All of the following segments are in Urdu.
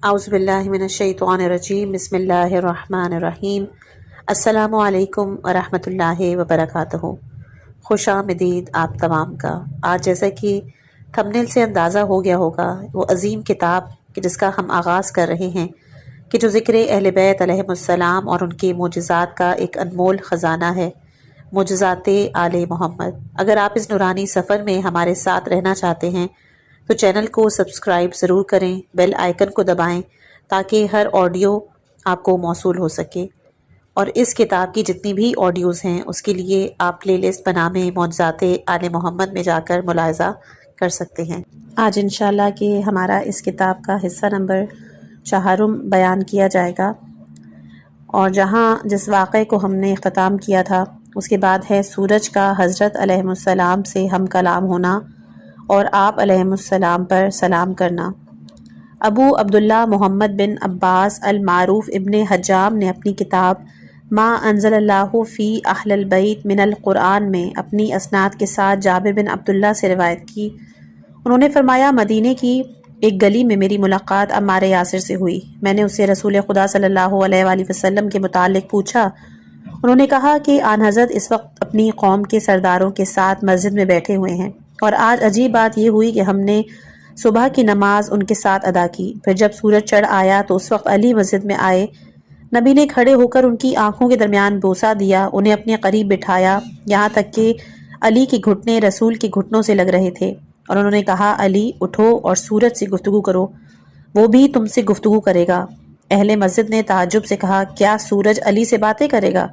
اعوذ باللہ من الشیطان الرجیم، بسم اللہ الرحمن الرحیم۔ السلام علیکم ورحمۃ اللہ وبرکاتہ۔ خوش آمدید آپ تمام کا۔ آج جیسا کہ تھمبنیل سے اندازہ ہو گیا ہوگا، وہ عظیم کتاب کہ جس کا ہم آغاز کر رہے ہیں، کہ جو ذکر اہل بیت علیہم السلام اور ان کے معجزات کا ایک انمول خزانہ ہے، معجزات آل محمد۔ اگر آپ اس نورانی سفر میں ہمارے ساتھ رہنا چاہتے ہیں تو چینل کو سبسکرائب ضرور کریں، بیل آئیکن کو دبائیں تاکہ ہر آڈیو آپ کو موصول ہو سکے، اور اس کتاب کی جتنی بھی آڈیوز ہیں اس کے لیے آپ پلے لسٹ بنامے معجزات آل محمد میں جا کر ملاحظہ کر سکتے ہیں۔ آج انشاءاللہ کہ ہمارا اس کتاب کا حصہ نمبر 4 بیان کیا جائے گا، اور جہاں جس واقعے کو ہم نے اختتام کیا تھا اس کے بعد ہے سورج کا حضرت علیہ السلام سے ہم کلام ہونا اور آپ علیہ السلام پر سلام کرنا۔ ابو عبداللہ محمد بن عباس المعروف ابن حجام نے اپنی کتاب ما انزل اللہ فی اہل البیت من القرآن میں اپنی اسناد کے ساتھ جابر بن عبداللہ سے روایت کی۔ انہوں نے فرمایا، مدینے کی ایک گلی میں میری ملاقات عمار یاسر سے ہوئی۔ میں نے اسے رسول خدا صلی اللہ علیہ وآلہ وسلم کے متعلق پوچھا۔ انہوں نے کہا کہ آن حضرت اس وقت اپنی قوم کے سرداروں کے ساتھ مسجد میں بیٹھے ہوئے ہیں، اور آج عجیب بات یہ ہوئی کہ ہم نے صبح کی نماز ان کے ساتھ ادا کی۔ پھر جب سورج چڑھ آیا تو اس وقت علی مسجد میں آئے۔ نبی نے کھڑے ہو کر ان کی آنکھوں کے درمیان بوسہ دیا، انہیں اپنے قریب بٹھایا، یہاں تک کہ علی کے گھٹنے رسول کے گھٹنوں سے لگ رہے تھے، اور انہوں نے کہا، علی اٹھو اور سورج سے گفتگو کرو، وہ بھی تم سے گفتگو کرے گا۔ اہل مسجد نے تعجب سے کہا، کیا سورج علی سے باتیں کرے گا؟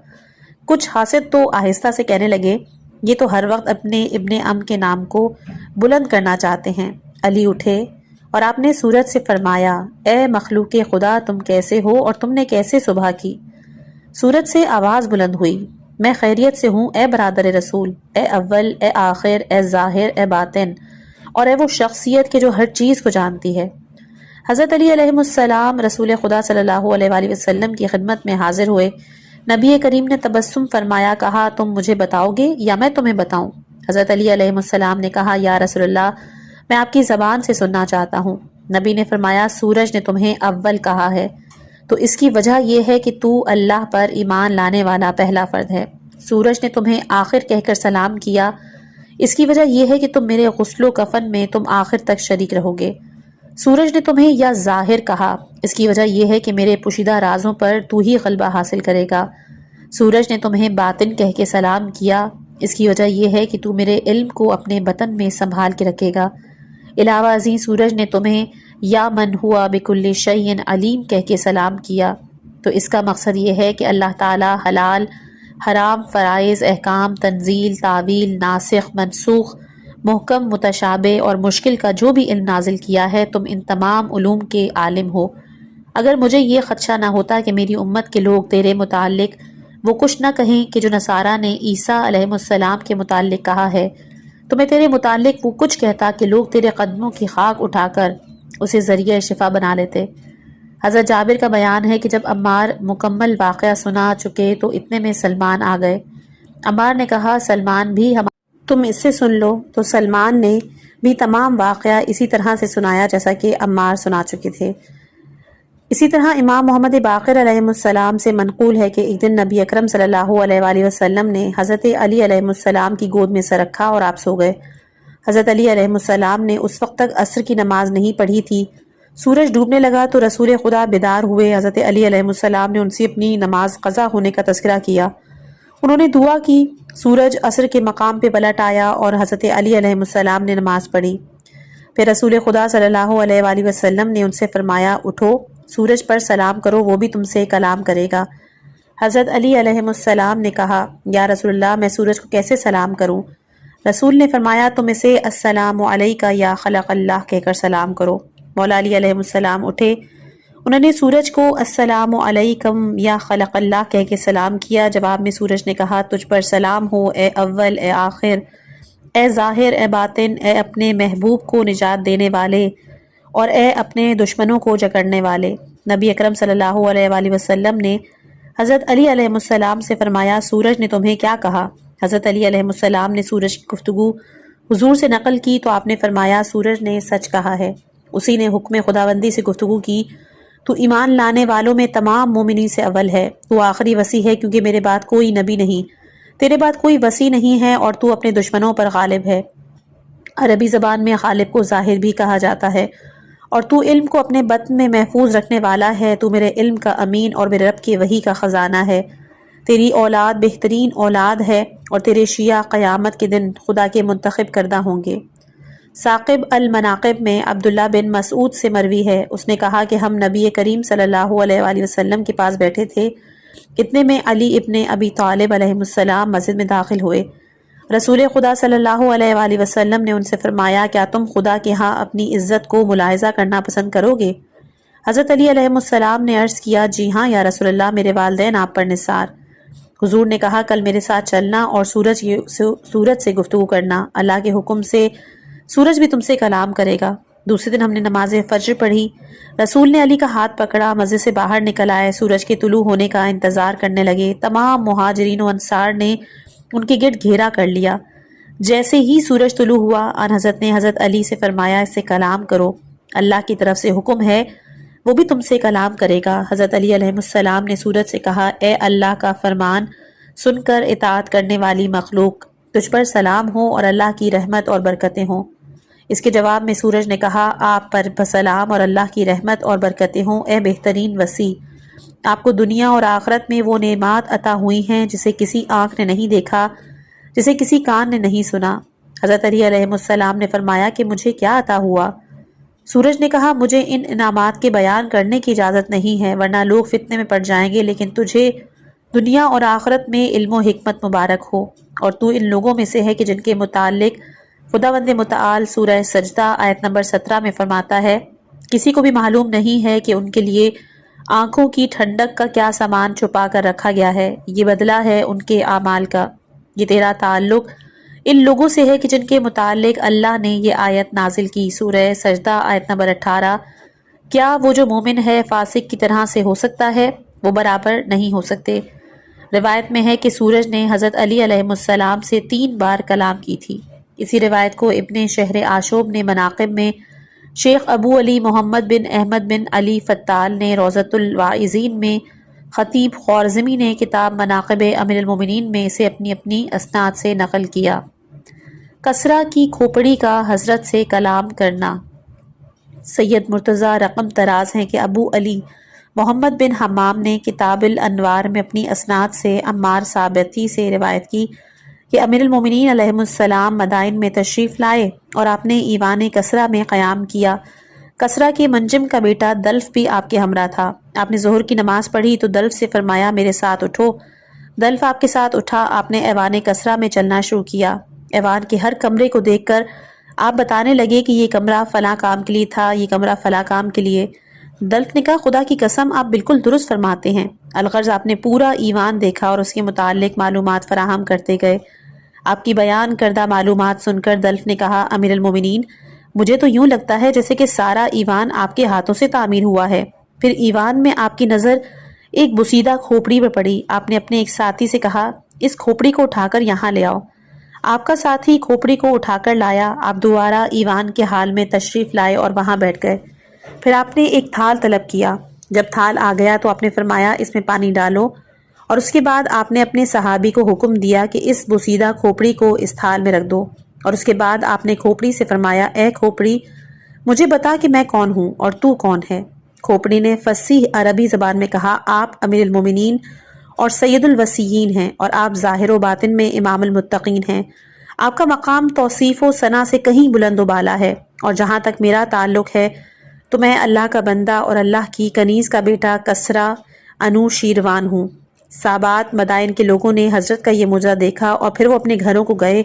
کچھ حاسد تو آہستہ سے کہنے لگے، یہ تو ہر وقت اپنے ابن ام کے نام کو بلند کرنا چاہتے ہیں۔ علی اٹھے اور آپ نے سورج سے فرمایا، اے مخلوق خدا، تم کیسے ہو اور تم نے کیسے صبح کی؟ سورج سے آواز بلند ہوئی، میں خیریت سے ہوں اے برادر رسول، اے اول، اے آخر، اے ظاہر، اے باطن، اور اے وہ شخصیت کہ جو ہر چیز کو جانتی ہے۔ حضرت علی علیہ السلام رسول خدا صلی اللہ علیہ وآلہ وسلم کی خدمت میں حاضر ہوئے۔ نبی کریم نے تبسم فرمایا، کہا، تم مجھے بتاؤ گے یا میں تمہیں بتاؤں؟ حضرت علی علیہ السلام نے کہا، یا رسول اللہ، میں آپ کی زبان سے سننا چاہتا ہوں۔ نبی نے فرمایا، سورج نے تمہیں اول کہا ہے تو اس کی وجہ یہ ہے کہ تو اللہ پر ایمان لانے والا پہلا فرد ہے۔ سورج نے تمہیں آخر کہہ کر سلام کیا، اس کی وجہ یہ ہے کہ تم میرے غسل و کفن میں تم آخر تک شریک رہو گے۔ سورج نے تمہیں یا ظاہر کہا، اس کی وجہ یہ ہے کہ میرے پوشیدہ رازوں پر تو ہی غلبہ حاصل کرے گا۔ سورج نے تمہیں باطن کہہ کے سلام کیا، اس کی وجہ یہ ہے کہ تو میرے علم کو اپنے بطن میں سنبھال کے رکھے گا۔ علاوہ ازیں سورج نے تمہیں یا من ہوا بکل شیء علیم کہہ کے سلام کیا، تو اس کا مقصد یہ ہے کہ اللہ تعالی حلال، حرام، فرائض، احکام، تنزیل، تعویل، ناسخ، منسوخ، محکم، متشابہ اور مشکل کا جو بھی علم نازل کیا ہے، تم ان تمام علوم کے عالم ہو۔ اگر مجھے یہ خدشہ نہ ہوتا کہ میری امت کے لوگ تیرے متعلق وہ کچھ نہ کہیں کہ جو نصارہ نے عیسیٰ علیہ السلام کے متعلق کہا ہے، تو میں تیرے متعلق وہ کچھ کہتا کہ لوگ تیرے قدموں کی خاک اٹھا کر اسے ذریعہ شفا بنا لیتے۔ حضرت جابر کا بیان ہے کہ جب عمار مکمل واقعہ سنا چکے تو اتنے میں سلمان آ گئے۔ عمار نے کہا، سلمان بھی تم اس سے سن لو، تو سلمان نے بھی تمام واقعہ اسی طرح سے سنایا جیسا کہ عمار سنا چکے تھے۔ اسی طرح امام محمد باقر علیہ السلام سے منقول ہے کہ ایک دن نبی اکرم صلی اللہ علیہ وآلہ وسلم نے حضرت علی علیہ السلام کی گود میں سر رکھا اور آپ سو گئے۔ حضرت علی علیہ السلام نے اس وقت تک عصر کی نماز نہیں پڑھی تھی۔ سورج ڈوبنے لگا تو رسول خدا بیدار ہوئے۔ حضرت علی علیہ السلام نے ان سے اپنی نماز قضا ہونے کا تذکرہ کیا۔ انہوں نے دعا کی، سورج عصر کے مقام پہ پلٹ آیا اور حضرت علی علیہ السلام نے نماز پڑھی۔ پھر رسول خدا صلی اللہ علیہ وآلہ وسلم نے ان سے فرمایا، اٹھو، سورج پر سلام کرو، وہ بھی تم سے کلام کرے گا۔ حضرت علی علیہ السلام نے کہا، یا رسول اللہ، میں سورج کو کیسے سلام کروں؟ رسول نے فرمایا، تم اسے السلام علیکہ یا خلق اللہ کہہ کر سلام کرو۔ مولا علی علیہ السلام اٹھے، انہوں نے سورج کو السلام علیکم یا خلق اللہ کہہ کے سلام کیا۔ جواب میں سورج نے کہا، تجھ پر سلام ہو اے اول، اے آخر، اے ظاہر، اے باطن، اے اپنے محبوب کو نجات دینے والے اور اے اپنے دشمنوں کو جکڑنے والے۔ نبی اکرم صلی اللہ علیہ وآلہ وسلم نے حضرت علی علیہ السلام سے فرمایا، سورج نے تمہیں کیا کہا؟ حضرت علی علیہ السلام نے سورج کی گفتگو حضور سے نقل کی تو آپ نے فرمایا، سورج نے سچ کہا ہے، اسی نے حکم خداوندی سے گفتگو کی تو ایمان لانے والوں میں تمام مومنین سے اول ہے، تو آخری وصی ہے کیونکہ میرے بعد کوئی نبی نہیں، تیرے بعد کوئی وصی نہیں ہے، اور تو اپنے دشمنوں پر غالب ہے۔ عربی زبان میں غالب کو ظاہر بھی کہا جاتا ہے، اور تو علم کو اپنے بطن میں محفوظ رکھنے والا ہے، تو میرے علم کا امین اور میرے رب کی وحی کا خزانہ ہے۔ تیری اولاد بہترین اولاد ہے، اور تیرے شیعہ قیامت کے دن خدا کے منتخب کردہ ہوں گے۔ ثاقب المناقب میں عبداللہ بن مسعود سے مروی ہے، اس نے کہا کہ ہم نبی کریم صلی اللہ علیہ وآلہ وسلم کے پاس بیٹھے تھے، اتنے میں علی ابن ابی طالب علیہ السلام مسجد میں داخل ہوئے۔ رسول خدا صلی اللہ علیہ وآلہ وسلم نے ان سے فرمایا، کیا تم خدا کے ہاں اپنی عزت کو ملاحظہ کرنا پسند کرو گے؟ حضرت علی علیہ السلام نے عرض کیا، جی ہاں یا رسول اللہ، میرے والدین آپ پر نثار۔ حضور نے کہا، کل میرے ساتھ چلنا اور سورج سے گفتگو کرنا، اللہ کے حکم سے سورج بھی تم سے کلام کرے گا۔ دوسرے دن ہم نے نماز فجر پڑھی، رسول نے علی کا ہاتھ پکڑا، مسجد سے باہر نکل آئے، سورج کے طلوع ہونے کا انتظار کرنے لگے۔ تمام مہاجرین و انصار نے ان کے گرد گھیرا کر لیا۔ جیسے ہی سورج طلوع ہوا، آن حضرت نے حضرت علی سے فرمایا، اس سے کلام کرو، اللہ کی طرف سے حکم ہے، وہ بھی تم سے کلام کرے گا۔ حضرت علی علیہ السلام نے سورج سے کہا، اے اللہ کا فرمان سن کر اطاعت کرنے والی مخلوق، تجھ پر سلام ہو اور اللہ کی رحمت اور برکتیں ہوں۔ اس کے جواب میں سورج نے کہا، آپ پر سلام اور اللہ کی رحمت اور برکتیں ہوں، اے بہترین وصی، آپ کو دنیا اور آخرت میں وہ نعمات عطا ہوئی ہیں جسے کسی آنکھ نے نہیں دیکھا، جسے کسی کان نے نہیں سنا۔ حضرت علی علیہ السلام نے فرمایا کہ مجھے کیا عطا ہوا؟ سورج نے کہا، مجھے ان انعامات کے بیان کرنے کی اجازت نہیں ہے، ورنہ لوگ فتنے میں پڑ جائیں گے، لیکن تجھے دنیا اور آخرت میں علم و حکمت مبارک ہو، اور تو ان لوگوں میں سے ہے کہ جن کے متعلق خداوند متعال سورہ سجدہ آیت نمبر 17 میں فرماتا ہے، کسی کو بھی معلوم نہیں ہے کہ ان کے لیے آنکھوں کی ٹھنڈک کا کیا سامان چھپا کر رکھا گیا ہے، یہ بدلہ ہے ان کے اعمال کا۔ یہ تیرا تعلق ان لوگوں سے ہے کہ جن کے متعلق اللہ نے یہ آیت نازل کی، سورہ سجدہ آیت نمبر 18۔ کیا وہ جو مومن ہے فاسق کی طرح سے ہو سکتا ہے؟ وہ برابر نہیں ہو سکتے۔ روایت میں ہے کہ سورج نے حضرت علی علیہ السلام سے 3 بار کلام کی تھی۔ اسی روایت کو ابن شہر آشوب نے مناقب میں، شیخ ابو علی محمد بن احمد بن علی فتال نے روضۃ الواعظین میں، خطیب خوارزمی نے کتاب مناقب امیر المومنین میں اسے اپنی اپنی اسناد سے نقل کیا۔ کسرا کی کھوپڑی کا حضرت سے کلام کرنا۔ سید مرتضیٰ رقم طراز ہیں کہ ابو علی محمد بن حمام نے کتاب الانوار میں اپنی اسناد سے عمار ثابتی سے روایت کی کہ امیر المومنین علیہ السلام مدائن میں تشریف لائے اور آپ نے ایوان کسرا میں قیام کیا۔ کسرا کے منجم کا بیٹا دلف بھی آپ کے ہمراہ تھا۔ آپ نے ظہر کی نماز پڑھی تو دلف سے فرمایا، میرے ساتھ اٹھو۔ دلف آپ کے ساتھ اٹھا، آپ نے ایوان کسرا میں چلنا شروع کیا۔ ایوان کے ہر کمرے کو دیکھ کر آپ بتانے لگے کہ یہ کمرہ فلاں کام کے لیے تھا، یہ کمرہ فلاں کام کے لیے۔ دلف نے کہا، خدا کی قسم آپ بالکل درست فرماتے ہیں۔ الغرض آپ نے پورا ایوان دیکھا اور اس کے متعلق معلومات فراہم کرتے گئے۔ آپ کی بیان کردہ معلومات سن کر دلف نے کہا، امیر المومنین، مجھے تو یوں لگتا ہے جیسے کہ سارا ایوان آپ کے ہاتھوں سے تعمیر ہوا ہے۔ پھر ایوان میں آپ کی نظر ایک بوسیدہ کھوپڑی پر پڑی۔ آپ نے اپنے ایک ساتھی سے کہا، اس کھوپڑی کو اٹھا کر یہاں لے آؤ۔ آپ کا ساتھی کھوپڑی کو اٹھا کر لایا۔ آپ دوبارہ ایوان کے حال میں تشریف لائے اور وہاں بیٹھ گئے۔ پھر آپ نے ایک تھال طلب کیا۔ جب تھال آ گیا تو آپ نے فرمایا، اس میں پانی ڈالو، اور اس کے بعد آپ نے اپنے صحابی کو حکم دیا کہ اس بوسیدہ کھوپڑی کو اس تھال میں رکھ دو، اور اس کے بعد آپ نے کھوپڑی سے فرمایا، اے کھوپڑی، مجھے بتا کہ میں کون ہوں اور تو کون ہے؟ کھوپڑی نے فصیح عربی زبان میں کہا، آپ امیر المومنین اور سید الوصیین ہیں، اور آپ ظاہر و باطن میں امام المتقین ہیں۔ آپ کا مقام توصیف و ثنا سے کہیں بلند و بالا ہے، اور جہاں تک میرا تعلق ہے تو میں اللہ کا بندہ اور اللہ کی کنیز کا بیٹا کسرا انو شیروان ہوں۔ سابات مدائن کے لوگوں نے حضرت کا یہ معجزہ دیکھا اور پھر وہ اپنے گھروں کو گئے۔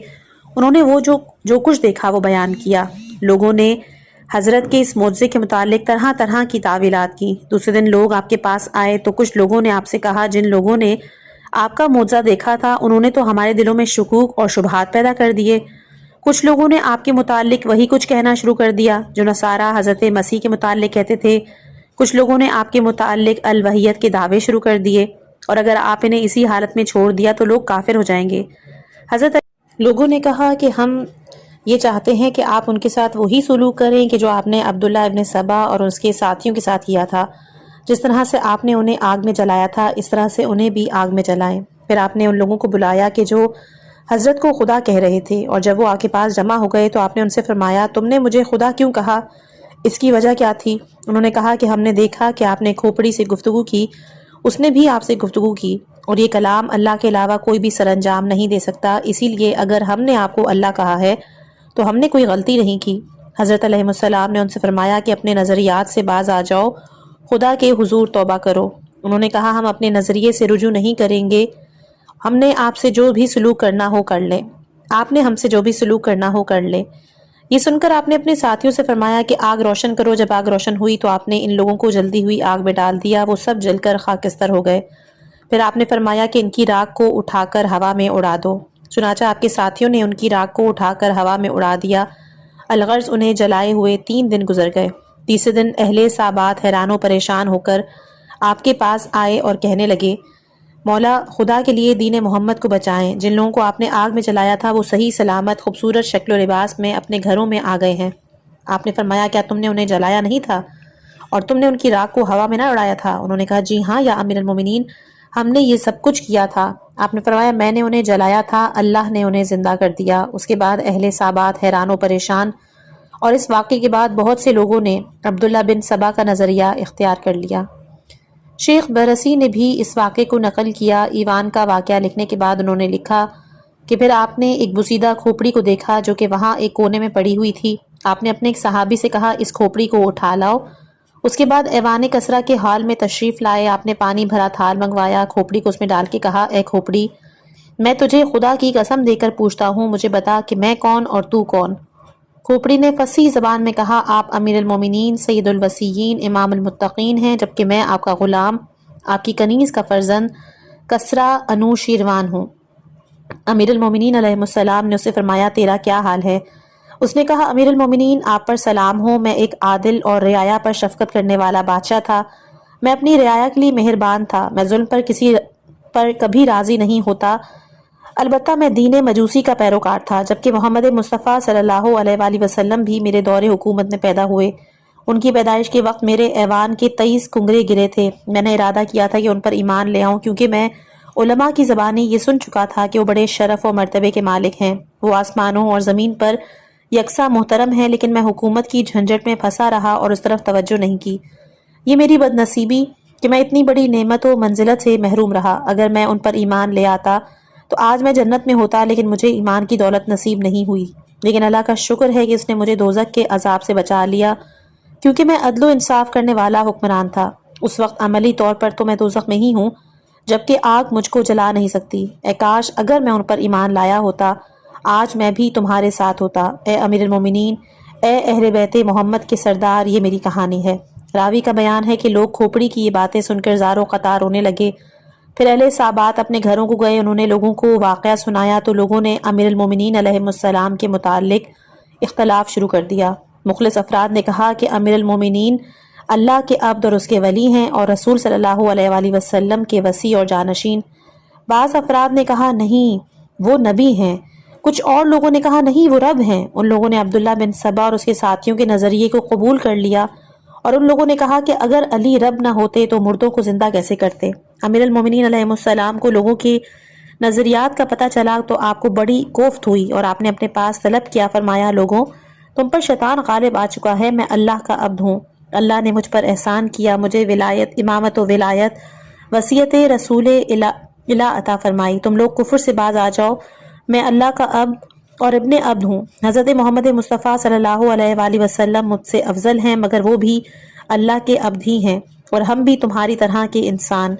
انہوں نے وہ جو کچھ دیکھا وہ بیان کیا۔ لوگوں نے حضرت کے اس معجزے کے متعلق طرح طرح کی تعویلات کی۔ دوسرے دن لوگ آپ کے پاس آئے تو کچھ لوگوں نے آپ سے کہا، جن لوگوں نے آپ کا معجزہ دیکھا تھا انہوں نے تو ہمارے دلوں میں شکوک اور شبہات پیدا کر دیے۔ کچھ لوگوں نے آپ کے متعلق وہی کچھ کہنا شروع کر دیا جو نصارہ حضرت مسیح کے متعلق کہتے تھے۔ کچھ لوگوں نے آپ کے متعلق الوحیت کے دعوے شروع کر دیے، اور اگر آپ انہیں اسی حالت میں چھوڑ دیا تو لوگ کافر ہو جائیں گے۔ لوگوں نے کہا کہ ہم یہ چاہتے ہیں کہ آپ ان کے ساتھ وہی سلوک کریں کہ جو آپ نے عبداللہ ابن سبا اور اس کے ساتھیوں کے ساتھ کیا تھا۔ جس طرح سے آپ نے انہیں آگ میں جلایا تھا اس طرح سے انہیں بھی آگ میں جلائیں۔ پھر آپ نے ان لوگوں کو بلایا کہ جو حضرت کو خدا کہہ رہے تھے، اور جب وہ آگ کے پاس جمع ہو گئے تو آپ نے ان سے فرمایا تم نے مجھے خدا کیوں کہا؟ اس کی وجہ کیا تھی؟ انہوں نے کہا کہ ہم نے دیکھا کہ آپ نے کھوپڑی سے گفتگو کی، اس نے بھی آپ سے گفتگو کی، اور یہ کلام اللہ کے علاوہ کوئی بھی سر انجام نہیں دے سکتا، اسی لیے اگر ہم نے آپ کو اللہ کہا ہے تو ہم نے کوئی غلطی نہیں کی۔ حضرت علیہ السلام نے ان سے فرمایا کہ اپنے نظریات سے باز آ جاؤ، خدا کے حضور توبہ کرو۔ انہوں نے کہا ہم اپنے نظریے سے رجوع نہیں کریں گے، ہم نے آپ سے جو بھی سلوک کرنا ہو کر لیں، آپ نے ہم سے جو بھی سلوک کرنا ہو کر لیں۔ یہ سن کر آپ نے اپنے ساتھیوں سے فرمایا کہ آگ روشن کرو۔ جب آگ روشن ہوئی تو آپ نے ان لوگوں کو جلتی ہوئی آگ میں ڈال دیا، وہ سب جل کر خاکستر ہو گئے۔ پھر آپ نے فرمایا کہ ان کی راکھ کو اٹھا کر ہوا میں اڑا دو۔ چنانچہ آپ کے ساتھیوں نے ان کی راکھ کو اٹھا کر ہوا میں اڑا دیا۔ الغرض انہیں جلائے ہوئے 3 دن گزر گئے۔ تیسرے دن اہل سابات حیران و پریشان ہو کر آپ کے پاس آئے اور کہنے لگے مولا خدا کے لیے دین محمد کو بچائیں، جن لوگوں کو آپ نے آگ میں جلایا تھا وہ صحیح سلامت خوبصورت شکل و لباس میں اپنے گھروں میں آ گئے ہیں۔ آپ نے فرمایا کیا تم نے انہیں جلایا نہیں تھا اور تم نے ان کی راکھ کو ہوا میں نہ اڑایا تھا؟ انہوں نے کہا جی ہاں یا امیر المومنین، ہم نے یہ سب کچھ کیا تھا۔ آپ نے فرمایا میں نے انہیں جلایا تھا، اللہ نے انہیں زندہ کر دیا۔ اس کے بعد اہل سابات حیران و پریشان، اور اس واقعے کے بعد بہت سے لوگوں نے عبداللہ بن سبا کا نظریہ اختیار کر لیا۔ شیخ برسی نے بھی اس واقعے کو نقل کیا۔ ایوان کا واقعہ لکھنے کے بعد انہوں نے لکھا کہ پھر آپ نے ایک بوسیدہ کھوپڑی کو دیکھا جو کہ وہاں ایک کونے میں پڑی ہوئی تھی۔ آپ نے اپنے ایک صحابی سے کہا اس کھوپڑی کو اٹھا لاؤ۔ اس کے بعد ایوان کسرا کے ہال میں تشریف لائے، آپ نے پانی بھرا تھال منگوایا، کھوپڑی کو اس میں ڈال کے کہا اے کھوپڑی، میں تجھے خدا کی قسم دے کر پوچھتا ہوں، مجھے بتا کہ میں کون اور تو کون؟ کھوپڑی نے فصیح زبان میں کہا آپ امیر المومنین سید الوصیین امام المتقین ہیں، جبکہ میں آپ کا غلام، آپ کی کنیز کا فرزند کسرا انوشیروان ہوں۔ امیر المومنین علیہ السلام نے اسے فرمایا تیرا کیا حال ہے؟ اس نے کہا امیر المومنین آپ پر سلام ہو، میں ایک عادل اور رعایا پر شفقت کرنے والا بادشاہ تھا، میں اپنی رعایا کے لیے مہربان تھا، میں ظلم پر کسی پر کبھی راضی نہیں ہوتا، البتہ میں دین مجوسی کا پیروکار تھا، جبکہ محمد مصطفیٰ صلی اللہ علیہ وآلہ وسلم بھی میرے دور حکومت میں پیدا ہوئے۔ ان کی پیدائش کے وقت میرے ایوان کے 23 کنگرے گرے تھے، میں نے ارادہ کیا تھا کہ ان پر ایمان لے آؤں، کیونکہ میں علماء کی زبانی یہ سن چکا تھا کہ وہ بڑے شرف و مرتبے کے مالک ہیں، وہ آسمانوں اور زمین پر یکساں محترم ہے، لیکن میں حکومت کی جھنجٹ میں پھنسا رہا اور اس طرف توجہ نہیں کی۔ یہ میری بد نصیبی کہ میں اتنی بڑی نعمت و منزلت سے محروم رہا، اگر میں ان پر ایمان لے آتا تو آج میں جنت میں ہوتا، لیکن مجھے ایمان کی دولت نصیب نہیں ہوئی۔ لیکن اللہ کا شکر ہے کہ اس نے مجھے دوزخ کے عذاب سے بچا لیا، کیونکہ میں عدل و انصاف کرنے والا حکمران تھا۔ اس وقت عملی طور پر تو میں دوزخ میں ہی ہوں، جبکہ آگ مجھ کو جلا نہیں سکتی۔ اے کاش اگر میں ان پر ایمان لایا ہوتا، آج میں بھی تمہارے ساتھ ہوتا۔ اے امیر المومنین، اے اہل بیت محمد کے سردار، یہ میری کہانی ہے۔ راوی کا بیان ہے کہ لوگ کھوپڑی کی یہ باتیں سن کر زار و قطار رونے لگے۔ پھر اہل سابات اپنے گھروں کو گئے، انہوں نے لوگوں کو واقعہ سنایا تو لوگوں نے امیر المومنین علیہ السلام کے متعلق اختلاف شروع کر دیا۔ مخلص افراد نے کہا کہ امیر المومنین اللہ کے عبد اور اس کے ولی ہیں اور رسول صلی اللہ علیہ وآلہ وسلم کے وصی اور جانشین۔ بعض افراد نے کہا نہیں وہ نبی ہیں، کچھ اور لوگوں نے کہا نہیں وہ رب ہیں۔ ان لوگوں نے عبداللہ بن سبا اور اس کے ساتھیوں کے نظریے کو قبول کر لیا، اور ان لوگوں نے کہا کہ اگر علی رب نہ ہوتے تو مردوں کو زندہ کیسے کرتے؟ امیر المومنین علیہ السلام کو لوگوں کے نظریات کا پتہ چلا تو آپ کو بڑی کوفت ہوئی اور آپ نے اپنے پاس طلب کیا، فرمایا لوگوں تم پر شیطان غالب آ چکا ہے، میں اللہ کا عبد ہوں، اللہ نے مجھ پر احسان کیا، مجھے ولایت، امامت و ولایت، وصیت رسول الہ عطا فرمائی، تم لوگ کفر سے باز آ جاؤ، میں اللہ کا عبد اور ابن عبد ہوں، حضرت محمد مصطفیٰ صلی اللہ علیہ وآلہ وسلم مجھ سے افضل ہیں، مگر وہ بھی اللہ کے عبد ہی ہیں اور ہم بھی تمہاری طرح کے انسان۔